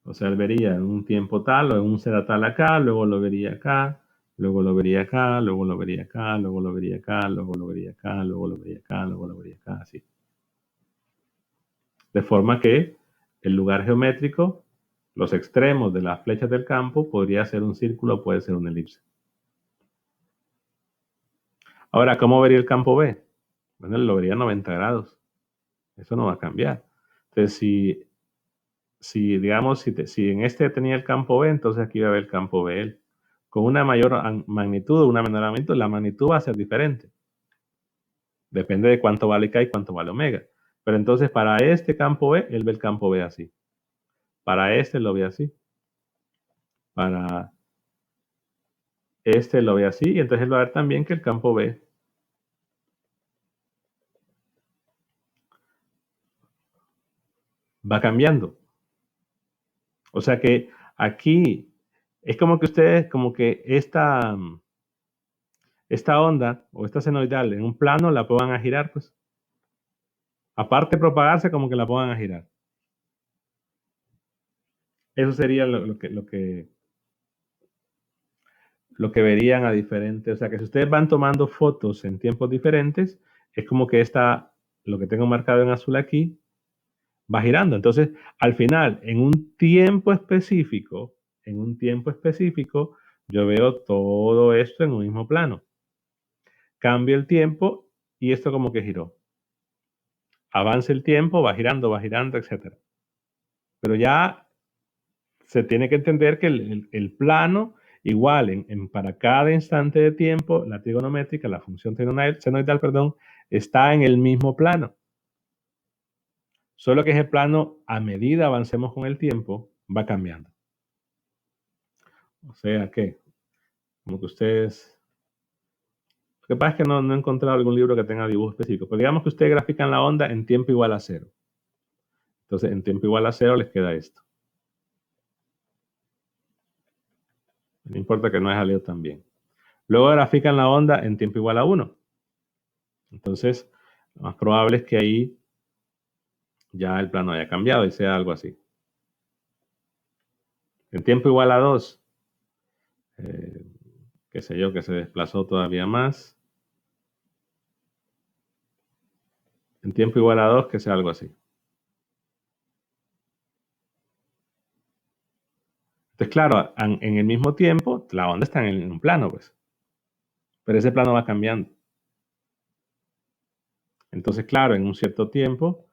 O sea, él vería en un tiempo tal o en un Z tal acá, luego lo vería acá, luego lo vería acá, luego lo vería acá, luego lo vería acá, luego lo vería acá, luego lo vería acá, luego lo vería acá, así. De forma que el lugar geométrico, los extremos de las flechas del campo, podría ser un círculo o puede ser una elipse. Ahora, ¿cómo vería el campo B? Bueno, él lo vería a 90 grados. Eso no va a cambiar. Entonces, digamos, si en este tenía el campo B, entonces aquí va a haber el campo BL. Con una mayor magnitud o una menor magnitud, la magnitud va a ser diferente. Depende de cuánto vale K y cuánto vale omega. Pero entonces para este campo B, él ve el campo B así. Para este lo ve así. Para este lo ve así. Y entonces él va a ver también que el campo B va cambiando. O sea que aquí es como que ustedes, como que esta onda o esta senoidal en un plano la pongan a girar, pues. Aparte de propagarse, como que la pongan a girar. Eso sería lo que verían a diferentes. O sea, que si ustedes van tomando fotos en tiempos diferentes, es como que lo que tengo marcado en azul aquí, va girando. Entonces, al final, en un tiempo específico, yo veo todo esto en un mismo plano. Cambia el tiempo y esto como que giró. Avanza el tiempo, va girando, etcétera. Pero ya se tiene que entender que el plano, igual, para cada instante de tiempo, la trigonométrica, la función senoidal, perdón, está en el mismo plano. Solo que ese plano, a medida avancemos con el tiempo, va cambiando. O sea que, como que ustedes... Lo que pasa es que no he encontrado algún libro que tenga dibujo específico, pero digamos que ustedes grafican la onda en tiempo igual a 0. Entonces, en tiempo igual a 0 les queda esto. No importa que no es salido también. Luego grafican la onda en tiempo igual a 1. Entonces, lo más probable es que ahí ya el plano haya cambiado y sea algo así. En tiempo igual a 2, qué sé yo, que se desplazó todavía más. En tiempo igual a 2, que sea algo así. Entonces, claro, en el mismo tiempo, la onda está en un plano, pues. Pero ese plano va cambiando. Entonces, claro, en un cierto tiempo,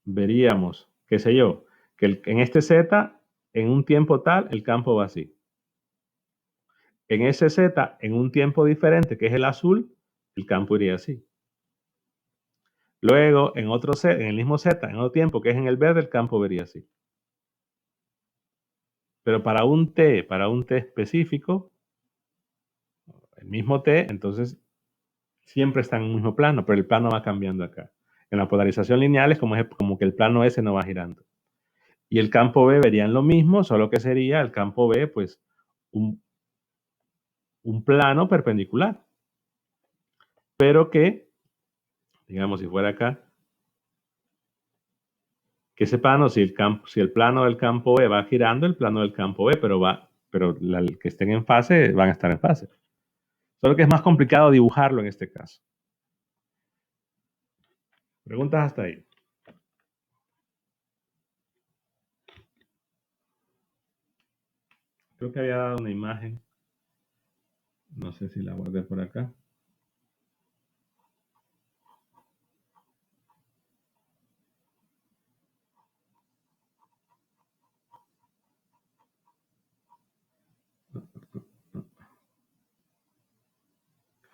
veríamos, qué sé yo, que en este Z, en un tiempo tal, el campo va así. En ese Z, en un tiempo diferente, que es el azul, el campo iría así. Luego, en otro Z, en el mismo Z, en otro tiempo, que es en el verde, el campo vería así. Pero para un T específico, el mismo T, entonces siempre está en un mismo plano, pero el plano va cambiando acá. En la polarización lineal es como que el plano S no va girando. Y el campo B verían lo mismo, solo que sería el campo B, pues, un plano perpendicular. Pero que, digamos, si fuera acá, que ese plano, si el plano del campo B va girando, el plano del campo B, pero el que estén en fase van a estar en fase. Solo que es más complicado dibujarlo en este caso. Preguntas hasta ahí. Creo que había dado una imagen. No sé si la guardé por acá.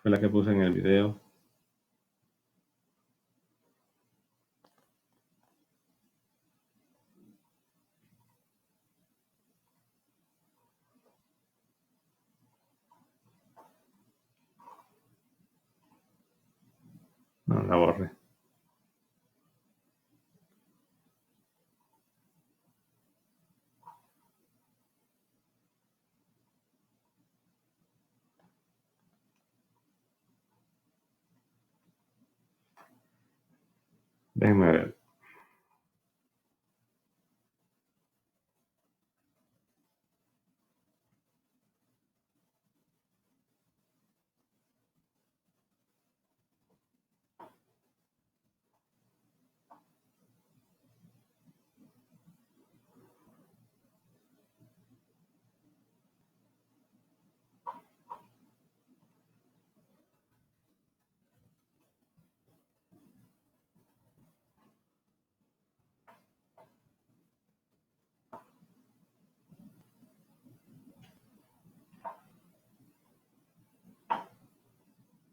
Fue la que puse en el video. No, la borré. Déjenme ver.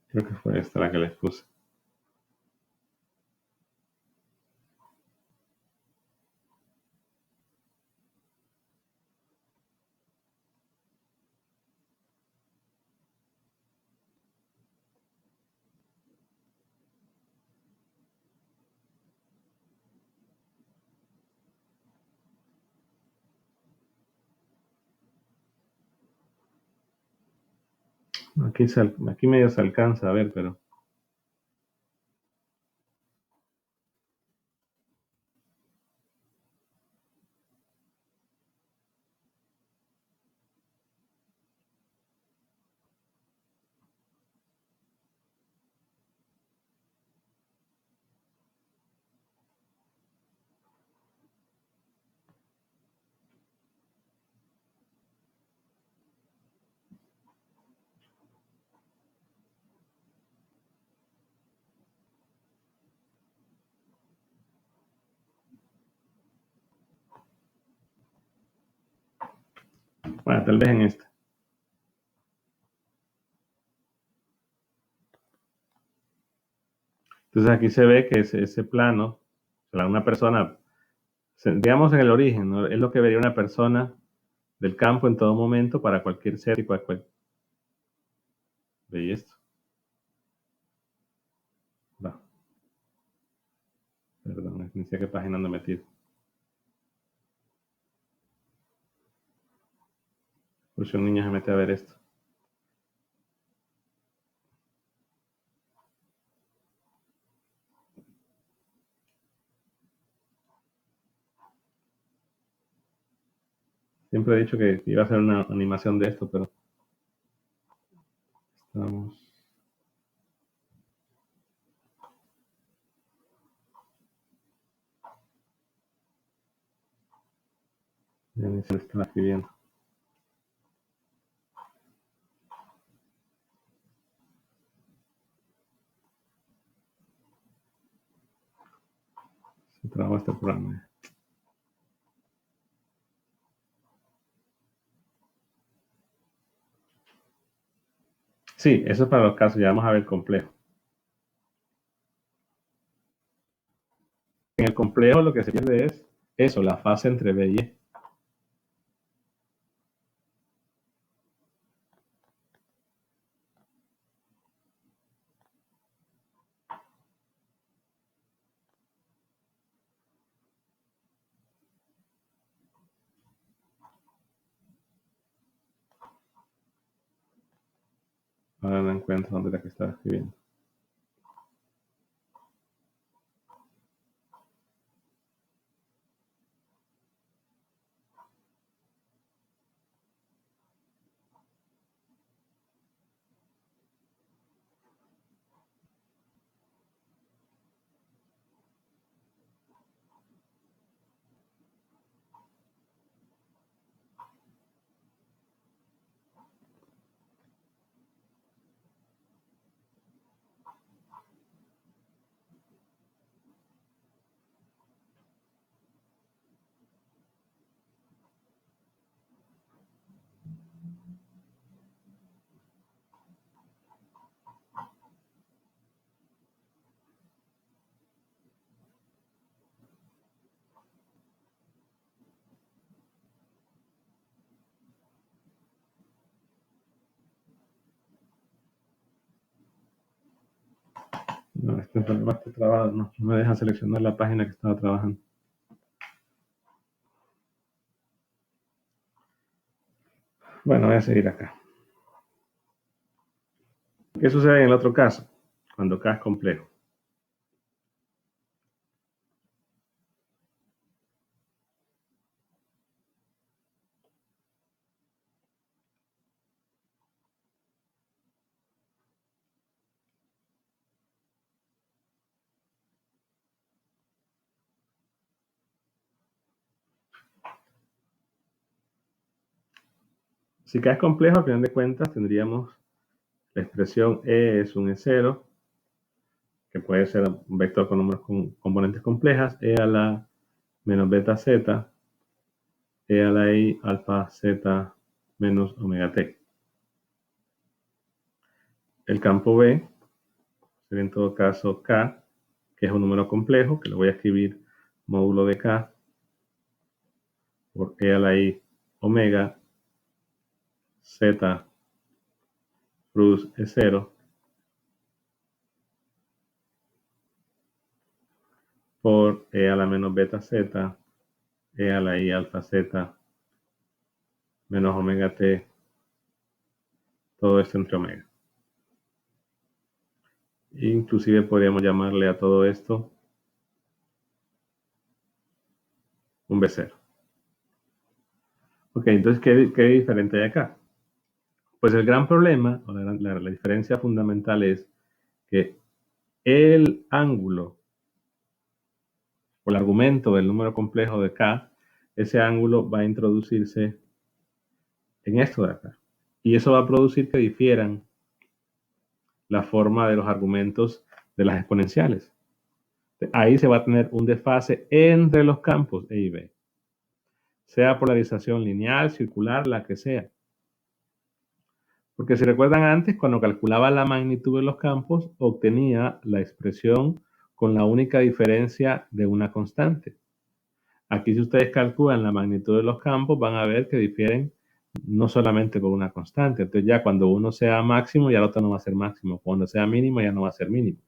Creo que fue esta la que les puse. Aquí medio se alcanza a ver, pero... Bueno, tal vez en este. Entonces aquí se ve que ese plano, o sea, una persona, digamos en el origen, ¿no? Es lo que vería una persona del campo en todo momento para cualquier ser y cualquier... ¿Veis esto? Va, perdón, ni sé qué página ando metido. Por si un niño se mete a ver esto. Siempre he dicho que iba a hacer una animación de esto, pero estamos... Ya ni se lo están escribiendo. Se trabó este programa. Sí, eso es para los casos, ya vamos a ver el complejo. En el complejo lo que se pierde es eso, la fase entre B y E. Ahora no encuentro dónde era que estaba escribiendo. No, este problema está trabado, no me deja seleccionar la página que estaba trabajando. Bueno, voy a seguir acá. ¿Qué sucede en el otro caso? Cuando K es complejo. Si K es complejo, al final de cuentas tendríamos la expresión E es un E0, que puede ser un vector con números con componentes complejas, E a la menos beta z, E a la I alfa z menos omega t. El campo B sería en todo caso K, que es un número complejo, que lo voy a escribir módulo de K por E a la I omega z plus E0 por E a la menos beta z, E a la I alfa z menos omega t, todo esto entre omega. Inclusive podríamos llamarle a todo esto un B0. Ok, entonces, ¿qué diferente hay acá? Pues el gran problema, o la diferencia fundamental es que el ángulo o el argumento del número complejo de K, ese ángulo va a introducirse en esto de acá. Y eso va a producir que difieran la forma de los argumentos de las exponenciales. Ahí se va a tener un desfase entre los campos E y B. sea polarización lineal, circular, la que sea. Porque si recuerdan antes, cuando calculaba la magnitud de los campos, obtenía la expresión con la única diferencia de una constante. Aquí si ustedes calculan la magnitud de los campos, van a ver que difieren no solamente por una constante. Entonces ya cuando uno sea máximo, ya el otro no va a ser máximo. Cuando sea mínimo, ya no va a ser mínimo.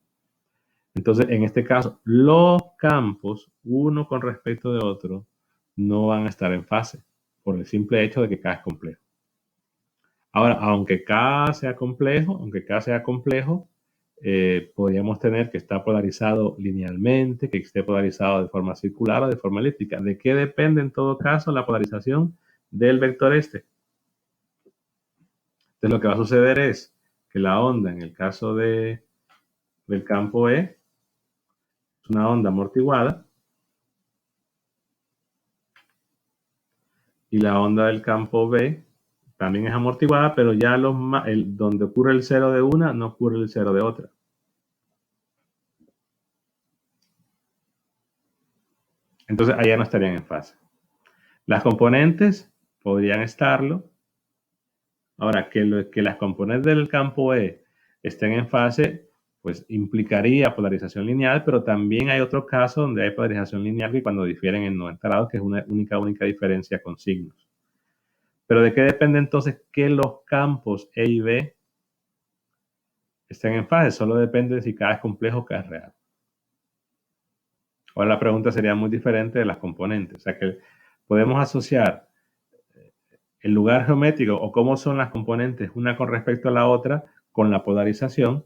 Entonces, en este caso, los campos, uno con respecto de otro, no van a estar en fase, por el simple hecho de que K es complejo. Ahora, aunque K sea complejo, podríamos tener que está polarizado linealmente, que esté polarizado de forma circular o de forma elíptica. ¿De qué depende en todo caso la polarización del vector este? Entonces, lo que va a suceder es que la onda, en el caso del campo E, es una onda amortiguada, y la onda del campo B también es amortiguada, pero ya donde ocurre el cero de una, no ocurre el cero de otra. Entonces, allá no estarían en fase. Las componentes podrían estarlo. Ahora, que las componentes del campo E estén en fase, pues implicaría polarización lineal, pero también hay otro caso donde hay polarización lineal que cuando difieren en 90 grados, que es una única diferencia con signos. Pero ¿de qué depende entonces que los campos E y B estén en fase? Solo depende de si K es complejo o K es real. Ahora la pregunta sería muy diferente de las componentes. O sea que podemos asociar el lugar geométrico o cómo son las componentes una con respecto a la otra con la polarización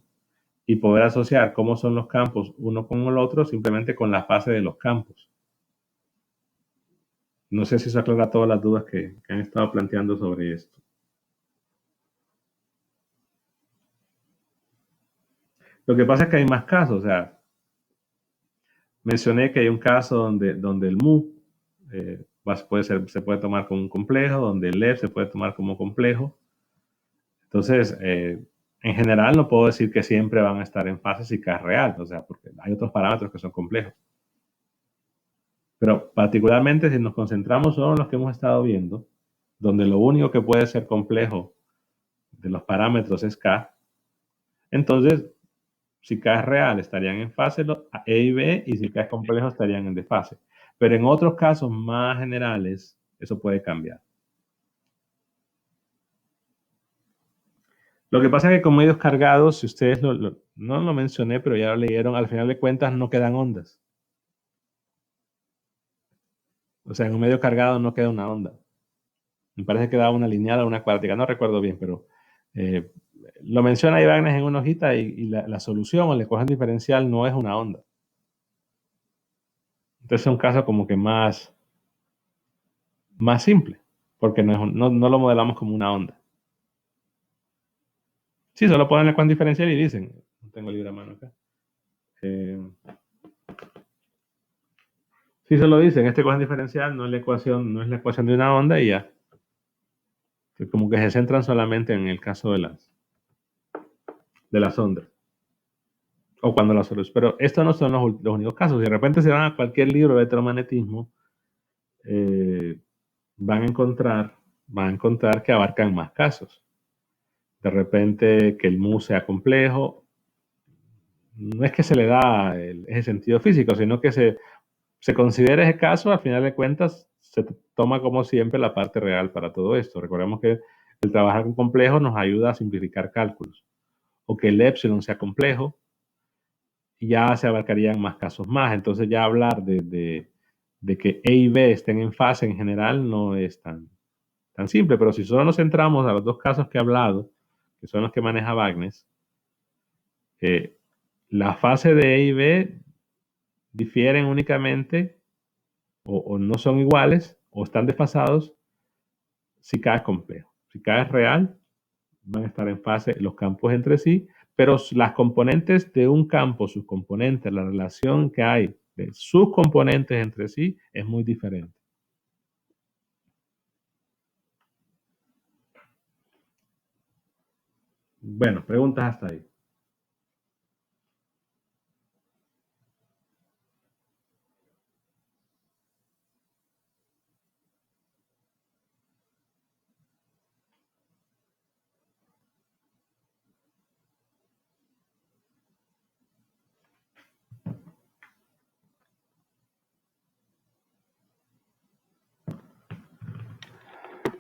y poder asociar cómo son los campos uno con el otro simplemente con la fase de los campos. No sé si eso aclara todas las dudas que han estado planteando sobre esto. Lo que pasa es que hay más casos. O sea, mencioné que hay un caso donde el mu se puede tomar como un complejo, donde el left se puede tomar como complejo. Entonces, en general no puedo decir que siempre van a estar en fase si K es real, o sea, porque hay otros parámetros que son complejos. Pero particularmente si nos concentramos solo en los que hemos estado viendo, donde lo único que puede ser complejo de los parámetros es K, entonces si K es real estarían en fase E y B, y si K es complejo estarían en desfase. Pero en otros casos más generales, eso puede cambiar. Lo que pasa es que con medios cargados, si ustedes no lo mencioné, pero ya lo leyeron, al final de cuentas no quedan ondas. O sea, en un medio cargado no queda una onda. Me parece que da una lineal o una cuadrática, no recuerdo bien, pero eh, lo menciona Iván en una hojita y la solución o la ecuación diferencial no es una onda. Entonces es un caso como que más simple, porque no lo modelamos como una onda. Sí, solo ponen la ecuación diferencial y dicen, no tengo el libro a mano acá. Sí, solo dicen, esta ecuación diferencial no es la ecuación de una onda y ya. Como que se centran solamente en el caso de las ondas. O cuando la solución. Pero estos no son los únicos casos. Si de repente se van a cualquier libro de electromagnetismo, van a encontrar que abarcan más casos. De repente que el mu sea complejo, no es que se le da ese sentido físico, sino que se considera ese caso, al final de cuentas, se toma como siempre la parte real para todo esto. Recordemos que el trabajar con complejos nos ayuda a simplificar cálculos. O que el epsilon sea complejo, y ya se abarcarían más casos más. Entonces ya hablar de que E y B estén en fase en general no es tan simple, pero si solo nos centramos a los dos casos que he hablado, que son los que maneja Wagner, la fase de E y B difieren únicamente o no son iguales o están desfasados si K es complejo. Si K es real, van a estar en fase los campos entre sí, pero las componentes de un campo, sus componentes, la relación que hay de sus componentes entre sí es muy diferente. Bueno, preguntas hasta ahí.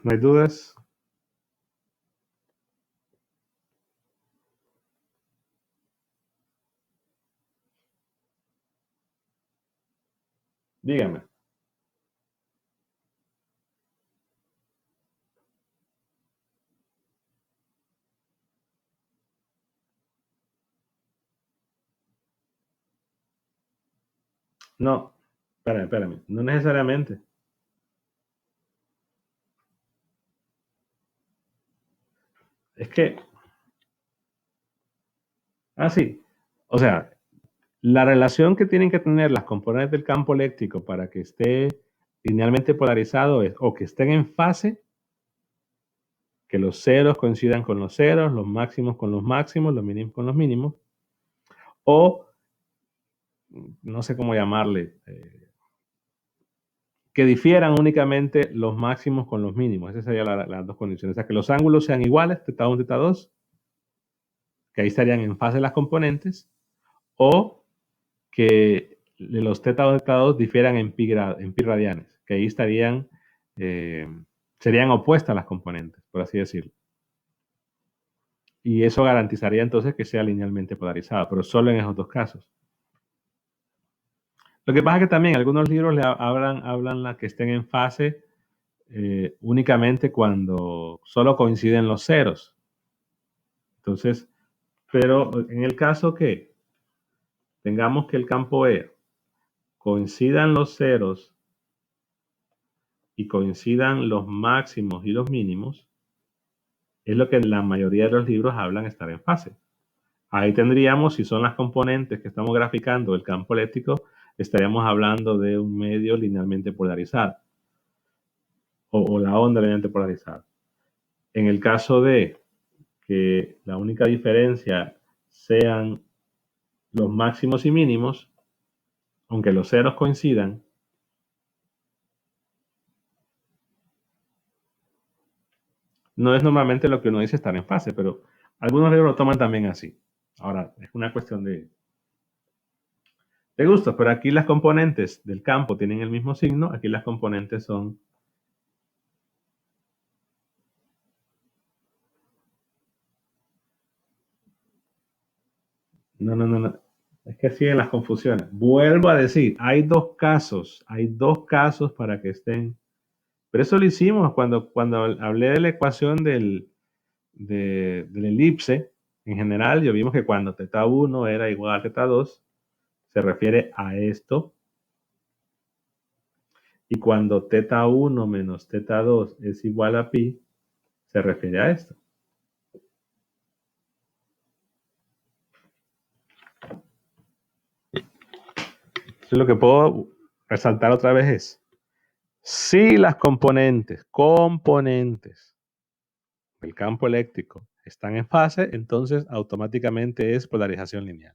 ¿No hay dudas? Dígame. No, espérame. No necesariamente. Es que, sí. O sea, la relación que tienen que tener las componentes del campo eléctrico para que esté linealmente polarizado es o que estén en fase, que los ceros coincidan con los ceros, los máximos con los máximos, los mínimos con los mínimos, o no sé cómo llamarle, que difieran únicamente los máximos con los mínimos. Esas serían las dos condiciones. O sea, que los ángulos sean iguales, teta 1, teta 2, que ahí estarían en fase las componentes, o que los teta 1 y teta 2 difieran en pi radianes, que ahí estarían, serían opuestas las componentes, por así decirlo. Y eso garantizaría entonces que sea linealmente polarizado, pero solo en esos dos casos. Lo que pasa es que también algunos libros hablan la que estén en fase únicamente cuando solo coinciden los ceros. Entonces, pero en el caso que tengamos que el campo E coincidan los ceros y coincidan los máximos y los mínimos, es lo que en la mayoría de los libros hablan estar en fase. Ahí tendríamos, si son las componentes que estamos graficando el campo eléctrico, estaríamos hablando de un medio linealmente polarizado o la onda linealmente polarizada. En el caso de que la única diferencia sean los máximos y mínimos, aunque los ceros coincidan, no es normalmente lo que uno dice estar en fase, pero algunos libros lo toman también así. Ahora, es una cuestión de gustos, pero aquí las componentes del campo tienen el mismo signo, aquí las componentes son... No. Es que siguen las confusiones. Vuelvo a decir, hay dos casos para que estén. Pero eso lo hicimos cuando hablé de la ecuación del elipse. En general, yo vimos que cuando teta 1 era igual a teta 2, se refiere a esto. Y cuando teta 1 menos teta 2 es igual a pi, se refiere a esto. Entonces, lo que puedo resaltar otra vez es, si las componentes del campo eléctrico están en fase, entonces automáticamente es polarización lineal.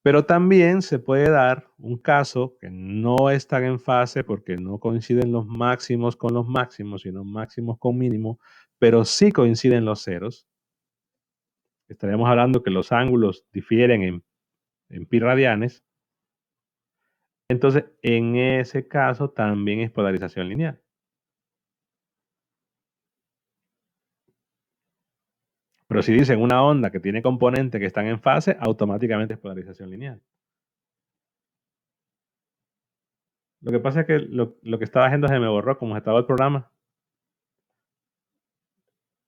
Pero también se puede dar un caso que no están en fase porque no coinciden los máximos con los máximos, sino máximos con mínimos, pero sí coinciden los ceros. Estaríamos hablando que los ángulos difieren en pi radianes. Entonces, en ese caso también es polarización lineal. Pero si dicen una onda que tiene componentes que están en fase, automáticamente es polarización lineal. Lo que pasa es que lo que estaba haciendo se me borró, como estaba el programa.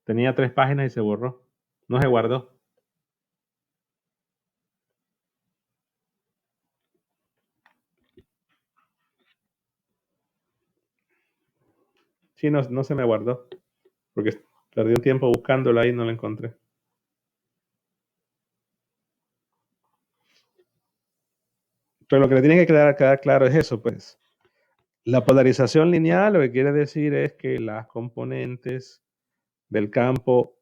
Tenía 3 páginas y se borró. No se guardó. Sí, no se me guardó. Porque perdí un tiempo buscándolo ahí y no lo encontré. Pero lo que le tiene que quedar claro es eso, pues. La polarización lineal lo que quiere decir es que las componentes del campo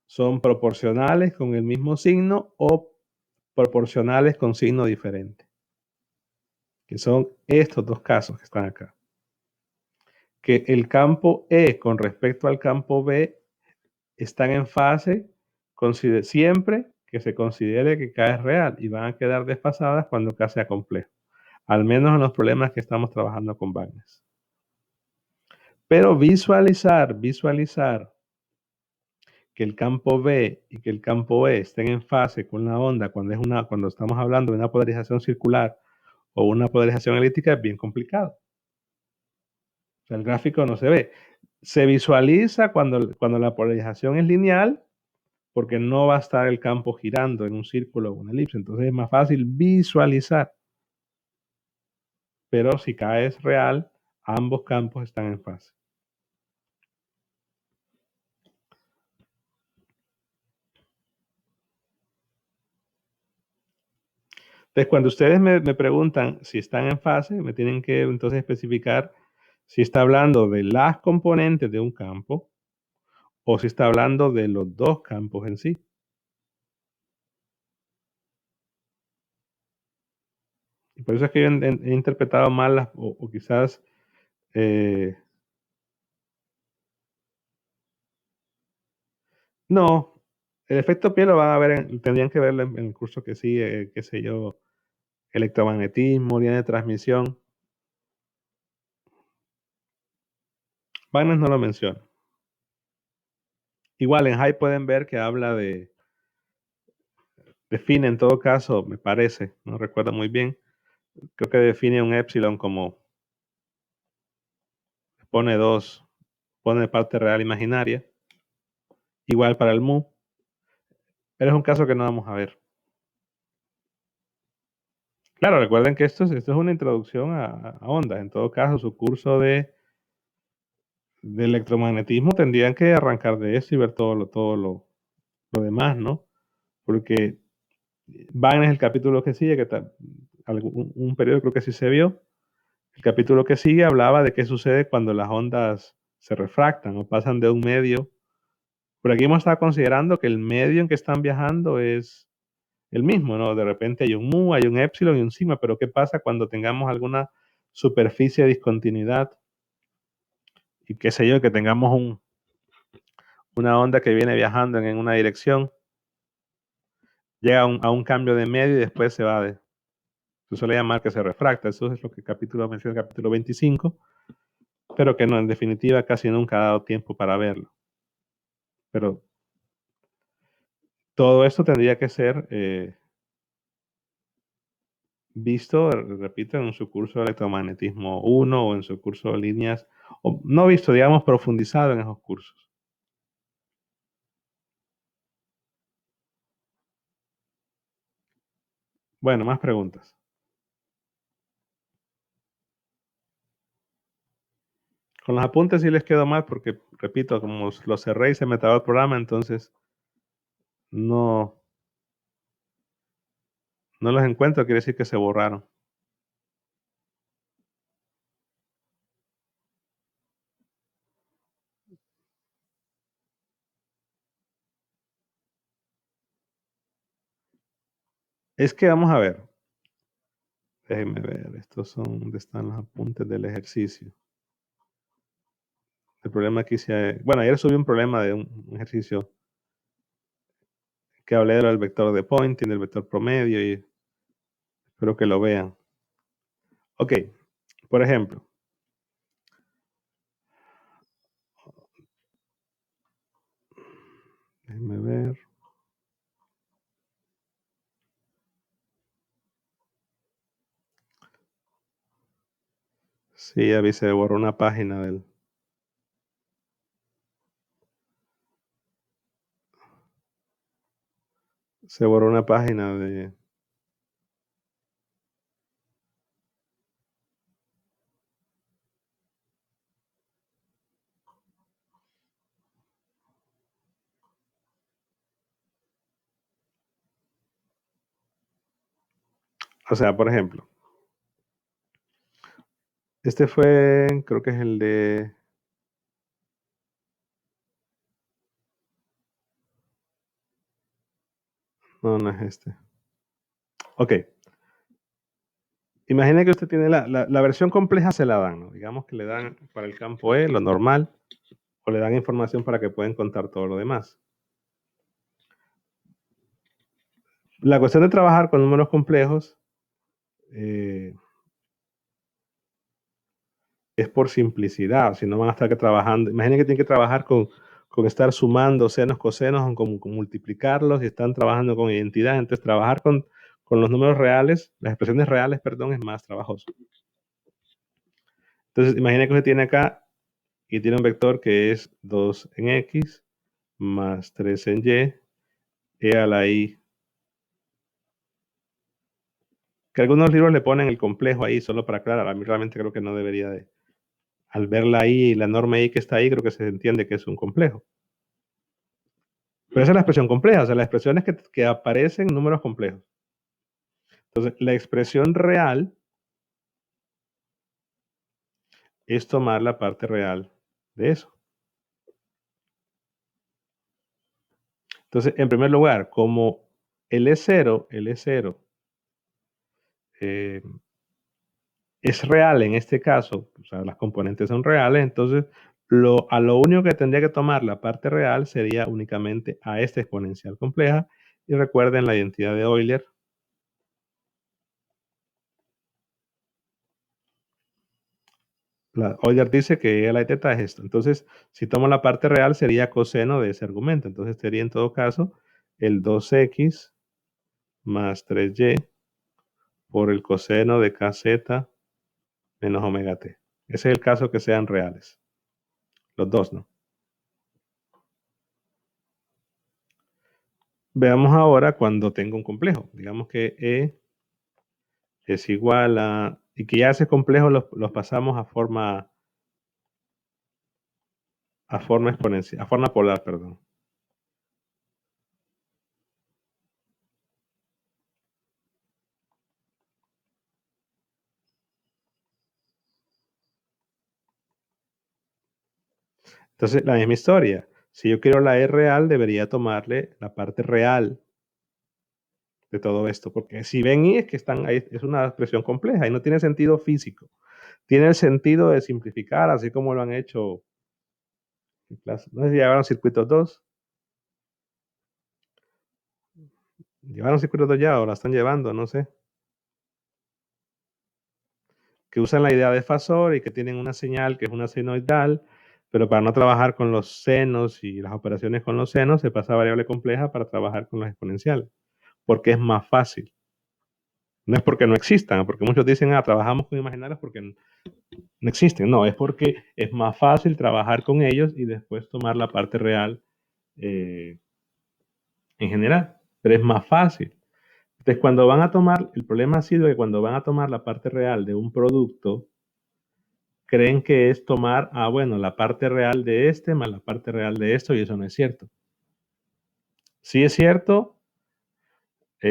son proporcionales con el mismo signo o proporcionales con signo diferente. Que son estos dos casos que están acá. Que el campo E con respecto al campo B están en fase siempre que se considere que K es real y van a quedar desfasadas cuando K sea complejo. Al menos en los problemas que estamos trabajando con Wagner. Pero visualizar que el campo B y que el campo E estén en fase con la onda cuando estamos hablando de una polarización circular o una polarización elíptica es bien complicado. O sea, el gráfico no se ve. Se visualiza cuando la polarización es lineal, porque no va a estar el campo girando en un círculo o una elipse. Entonces es más fácil visualizar. Pero si K es real, ambos campos están en fase. Entonces, cuando ustedes me preguntan si están en fase, me tienen que entonces especificar si está hablando de las componentes de un campo o si está hablando de los dos campos en sí. Y por eso es que yo he interpretado mal o quizás no, el efecto pie lo van a ver, tendrían que verlo en el curso que sigue, qué sé yo, electromagnetismo, línea de transmisión. Wagner no lo menciona. Igual en High pueden ver que habla define en todo caso, me parece, no recuerdo muy bien, creo que define un epsilon como pone dos, pone parte real imaginaria, igual para el mu, pero es un caso que no vamos a ver. Claro, recuerden que esto es una introducción a ondas, en todo caso su curso de electromagnetismo tendrían que arrancar de eso y ver todo lo demás, ¿no? Porque Wagner es el capítulo que sigue, un periodo creo que sí se vio. El capítulo que sigue hablaba de qué sucede cuando las ondas se refractan o pasan de un medio. Por aquí hemos estado considerando que el medio en que están viajando es el mismo, ¿no? De repente hay un mu, hay un epsilon y un sigma, pero ¿qué pasa cuando tengamos alguna superficie de discontinuidad y qué sé yo, que tengamos una onda que viene viajando en una dirección, llega a un cambio de medio y después se va se suele llamar que se refracta, eso es lo que el capítulo menciona, el capítulo 25, pero que no, en definitiva casi nunca ha dado tiempo para verlo. Pero todo esto tendría que ser visto, repito, en su curso de electromagnetismo 1 o en su curso de líneas, o no visto, digamos, profundizado en esos cursos. Bueno, más preguntas. Con los apuntes sí les quedó mal porque, repito, como los cerré y se me trabó el programa, entonces no, no los encuentro, quiere decir que se borraron. Es que vamos a ver, déjenme ver, estos son donde están los apuntes del ejercicio. El problema aquí bueno, ayer subí un problema de un ejercicio que hablé del vector de Poynting, del vector promedio y espero que lo vean. Ok, por ejemplo, déjenme ver. Sí, ya vi, se borró una página se borró una página o sea, por ejemplo, este fue, creo que es el de, no, no es este. Ok, imagine que usted tiene la versión compleja se la dan, ¿no? Digamos que le dan para el campo E lo normal o le dan información para que puedan contar todo lo demás. La cuestión de trabajar con números complejos es es por simplicidad, si no van a estar trabajando. Imaginen que tienen que trabajar con estar sumando senos, cosenos, con multiplicarlos y están trabajando con identidad. Entonces, trabajar con los números reales, las expresiones reales, perdón, es más trabajoso. Entonces, imaginen que usted tiene acá y tiene un vector que es 2 en X más 3 en Y, e a la I. Que algunos libros le ponen el complejo ahí solo para aclarar. A mí realmente creo que no debería de. Al ver la I, la norma I que está ahí, creo que se entiende que es un complejo. Pero esa es la expresión compleja, o sea, la expresión es que aparecen números complejos. Entonces, la expresión real es tomar la parte real de eso. Entonces, en primer lugar, como el E0 es real en este caso, o sea, las componentes son reales, entonces a lo único que tendría que tomar la parte real sería únicamente a esta exponencial compleja. Y recuerden la identidad de Euler. Euler dice que e a la teta es esto. Entonces, si tomo la parte real, sería coseno de ese argumento. Entonces, sería en todo caso el 2x más 3y por el coseno de kz menos omega t. Ese es el caso que sean reales. Los dos, ¿no? Veamos ahora cuando tengo un complejo. Digamos que E es igual a... Y que ya ese complejo los pasamos a forma exponencial, a forma polar, perdón. Entonces, la misma historia. Si yo quiero la E real, debería tomarle la parte real de todo esto, porque si ven I es que están ahí, es una expresión compleja y no tiene sentido físico. Tiene el sentido de simplificar, así como lo han hecho en clase. No sé si llevaron circuitos 2. ¿Llevaron circuitos 2 ya o la están llevando? No sé. Que usan la idea de fasor y que tienen una señal que es una senoidal, pero para no trabajar con los senos y las operaciones con los senos, se pasa a variable compleja para trabajar con los exponenciales, porque es más fácil. No es porque no existan, porque muchos dicen, trabajamos con imaginarios porque no existen. No, es porque es más fácil trabajar con ellos y después tomar la parte real en general, pero es más fácil. Entonces, cuando van a tomar, el problema ha sido que cuando van a tomar la parte real de un producto, creen que es tomar, bueno, la parte real de este más la parte real de esto, y eso no es cierto. Sí es cierto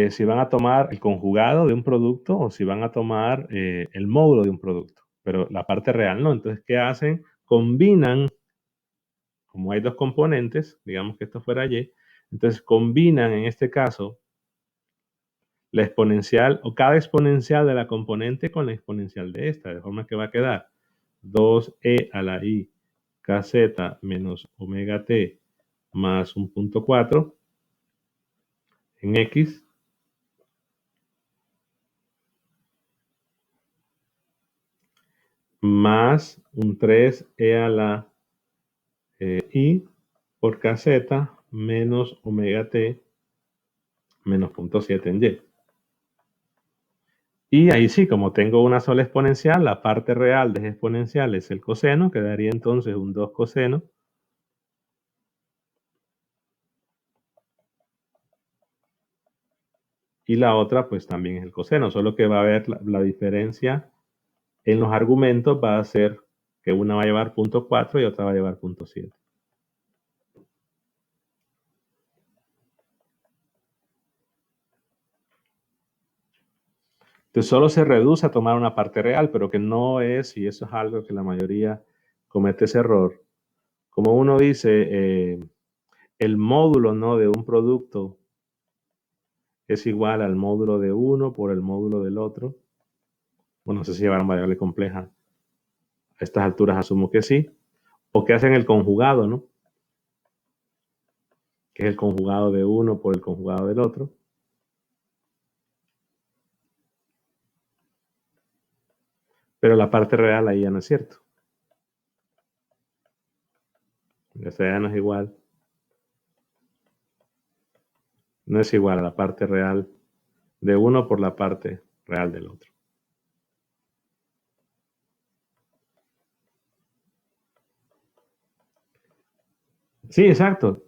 si van a tomar el conjugado de un producto o si van a tomar el módulo de un producto, pero la parte real no. Entonces, ¿qué hacen? Combinan, como hay dos componentes, digamos que esto fuera Y, entonces combinan en este caso la exponencial o cada exponencial de la componente con la exponencial de esta, de forma que va a quedar 2e a la i kz menos omega t más 1.4 en x más un 3e a la i por kz menos omega t menos 0.7 en y. Y ahí sí, como tengo una sola exponencial, la parte real de ese exponencial es el coseno, quedaría entonces un 2 coseno. Y la otra pues también es el coseno, solo que va a haber la diferencia en los argumentos va a ser que una va a llevar 0.4 y otra va a llevar 0.7. Entonces solo se reduce a tomar una parte real, pero que no es, y eso es algo que la mayoría comete ese error. Como uno dice, el módulo, ¿no?, de un producto es igual al módulo de uno por el módulo del otro. Bueno, no sé si llevarán variable compleja. A estas alturas asumo que sí. O que hacen el conjugado, ¿no? Que es el conjugado de uno por el conjugado del otro. Pero la parte real ahí ya no es cierto. Esa ya no es igual. No es igual a la parte real de uno por la parte real del otro. Sí, exacto.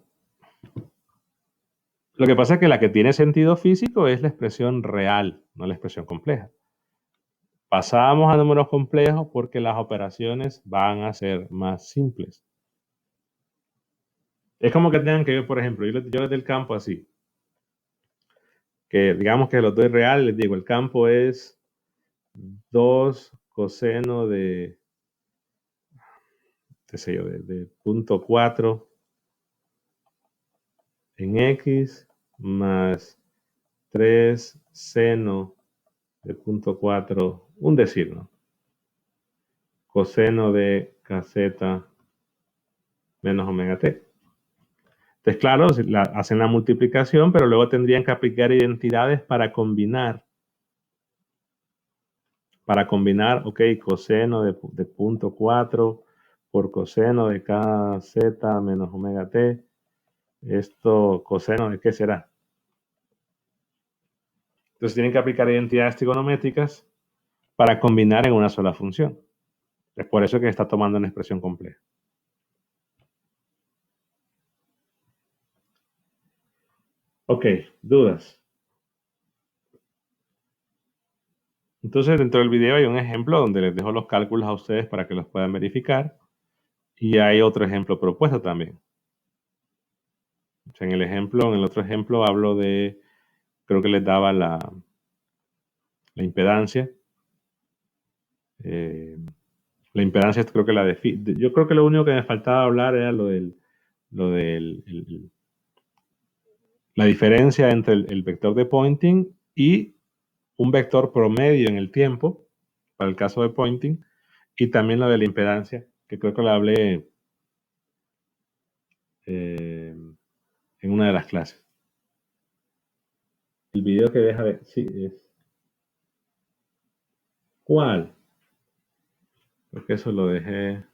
Lo que pasa es que la que tiene sentido físico es la expresión real, no la expresión compleja. Pasamos a números complejos porque las operaciones van a ser más simples. Es como que tengan que ver, por ejemplo, yo desde el campo así, que digamos que los doy real, les digo, el campo es 2 coseno de, qué sé yo, de punto 4 en X más 3 seno de punto 4, un decir, ¿no? Coseno de kz menos omega t. Entonces, claro, hacen la multiplicación, pero luego tendrían que aplicar identidades para combinar. Para combinar, ok, coseno de punto 4 por coseno de kz menos omega t. Esto, coseno de qué será. Entonces tienen que aplicar identidades trigonométricas para combinar en una sola función. Es por eso que está tomando una expresión compleja. Ok, dudas. Entonces, dentro del video hay un ejemplo donde les dejo los cálculos a ustedes para que los puedan verificar. Y hay otro ejemplo propuesto también. O sea, en el otro ejemplo hablo de, creo que les daba la impedancia. La impedancia creo que yo creo que lo único que me faltaba hablar era la diferencia entre el vector de Poynting y un vector promedio en el tiempo, para el caso de Poynting, y también lo de la impedancia, que creo que lo hablé en una de las clases. El video que deja de... Sí, es... ¿Cuál? Porque eso lo dejé...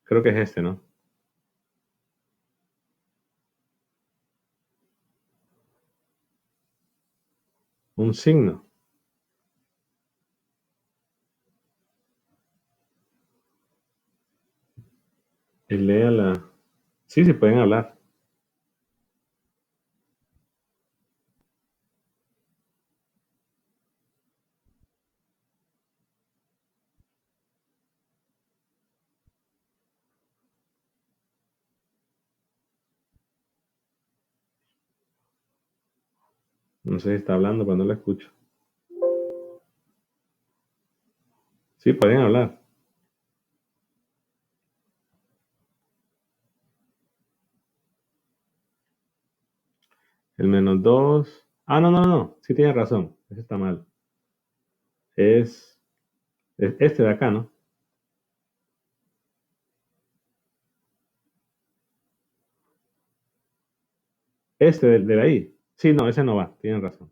Creo que es este, ¿no? Un signo. El lea la... Sí, sí, pueden hablar. No sé si está hablando, pero no lo escucho. Sí, pueden hablar. El menos 2. Ah, no, no, no. Sí tiene razón. Ese está mal. Es este de acá, ¿no? Este de ahí. Sí, no, ese no va. Tienen razón.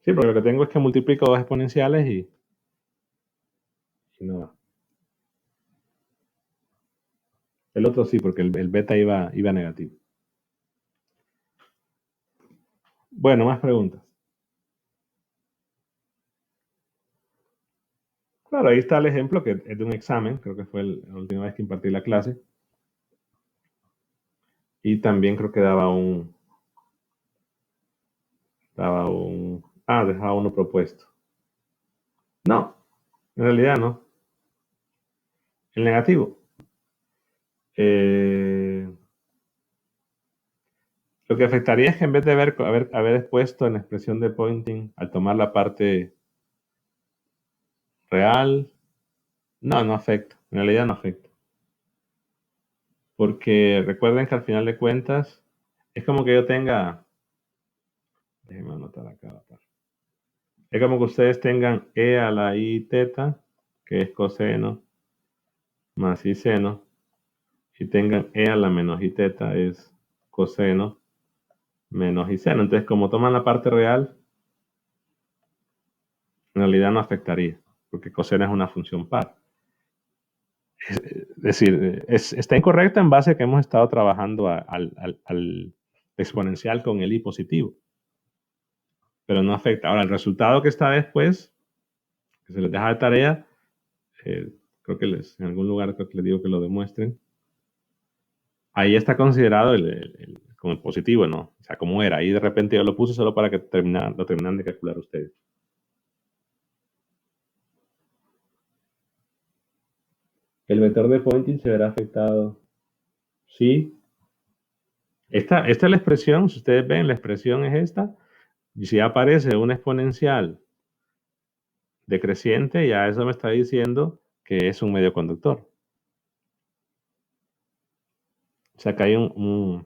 Sí, porque lo que tengo es que multiplico dos exponenciales y no va. El otro sí, porque el beta iba negativo. Bueno, más preguntas. Claro, ahí está el ejemplo que es de un examen. Creo que fue la última vez que impartí la clase. Y también creo que dejaba uno propuesto. No, en realidad no. El negativo. Eh, lo que afectaría es que en vez de haber expuesto en la expresión de Poynting, al tomar la parte real, no afecta. En realidad no afecta. Porque recuerden que al final de cuentas, es como que yo tenga, déjenme anotar acá. Es como que ustedes tengan e a la i teta, que es coseno, más i seno, y tengan e a la menos i teta, es coseno, menos i seno. Entonces, como toman la parte real, realidad no afectaría, porque coseno es una función par. Es decir, está incorrecta en base a que hemos estado trabajando al exponencial con el i positivo, pero no afecta. Ahora, el resultado que está después, que se les deja de tarea, creo que en algún lugar creo que les digo que lo demuestren. Ahí está considerado como el positivo, ¿no? O sea, como era. Ahí de repente yo lo puse solo para que lo terminaran de calcular ustedes. El vector de Poynting se verá afectado. Sí. Esta es la expresión, si ustedes ven, la expresión es esta. Y si aparece una exponencial decreciente, ya eso me está diciendo que es un medio conductor. O sea, que hay un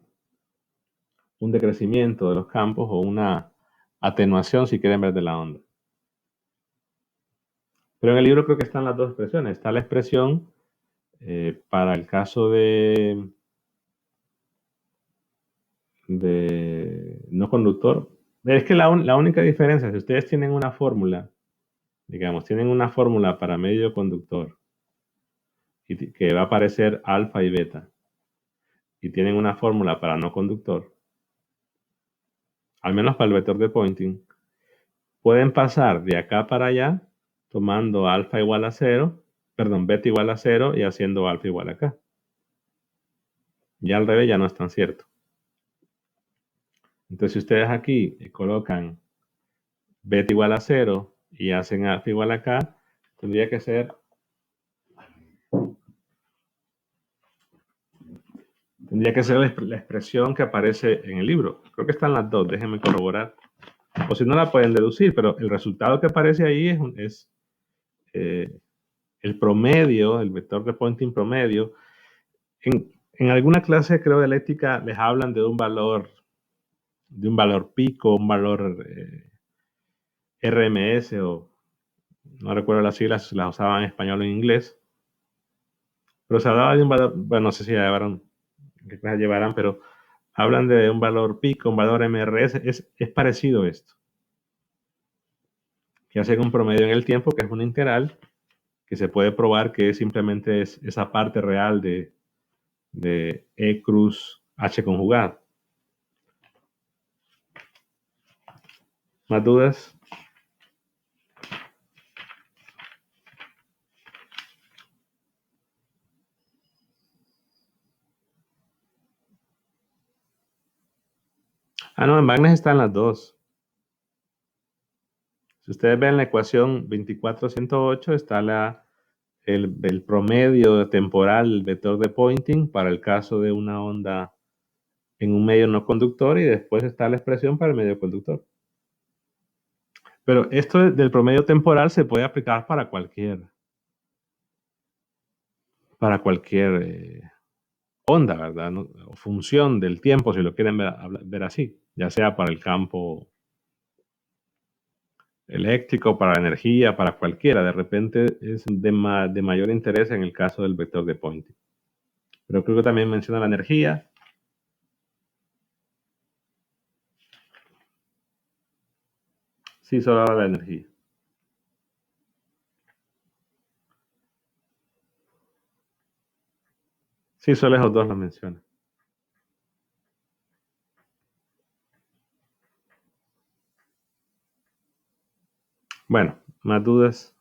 decrecimiento de los campos o una atenuación, si quieren ver, de la onda. Pero en el libro creo que están las dos expresiones. Está la expresión para el caso de no conductor. Es que la única diferencia, si ustedes tienen una fórmula, digamos, tienen una fórmula para medio conductor que va a aparecer alfa y beta, y tienen una fórmula para no conductor, al menos para el vector de Poynting, pueden pasar de acá para allá tomando alfa igual a 0, perdón, beta igual a 0 y haciendo alfa igual a acá. Ya al revés ya no es tan cierto. Entonces, si ustedes aquí colocan beta igual a 0 y hacen alfa igual a acá, tendría que ser la expresión que aparece en el libro. Creo que están las dos, déjenme corroborar. O si no la pueden deducir, pero el resultado que aparece ahí es el promedio, el vector de Poynting promedio. En alguna clase, creo, de eléctrica les hablan de un valor pico, un valor RMS, o no recuerdo las siglas, las usaban en español o en inglés, pero se hablaba de un valor, bueno, no sé si llevaron, qué clase llevarán, pero hablan de un valor pico, un valor MRS, es parecido a esto, que hacen un promedio en el tiempo, que es una integral, que se puede probar que simplemente es esa parte real de E cruz H conjugada. ¿Más dudas? Ah, no, en Magnes están las dos. Si ustedes ven la ecuación 2408, está el promedio temporal, el vector de Poynting para el caso de una onda en un medio no conductor, y después está la expresión para el medio conductor. Pero esto del promedio temporal se puede aplicar para cualquier onda, ¿verdad? ¿No? O función del tiempo, si lo quieren ver así, ya sea para el campo eléctrico, para la energía, para cualquiera. De repente es de mayor interés en el caso del vector de Poynting. Pero creo que también menciona la energía. Sí, solo habla de la energía. Sí, solo esos dos lo menciona. Bueno, más dudas.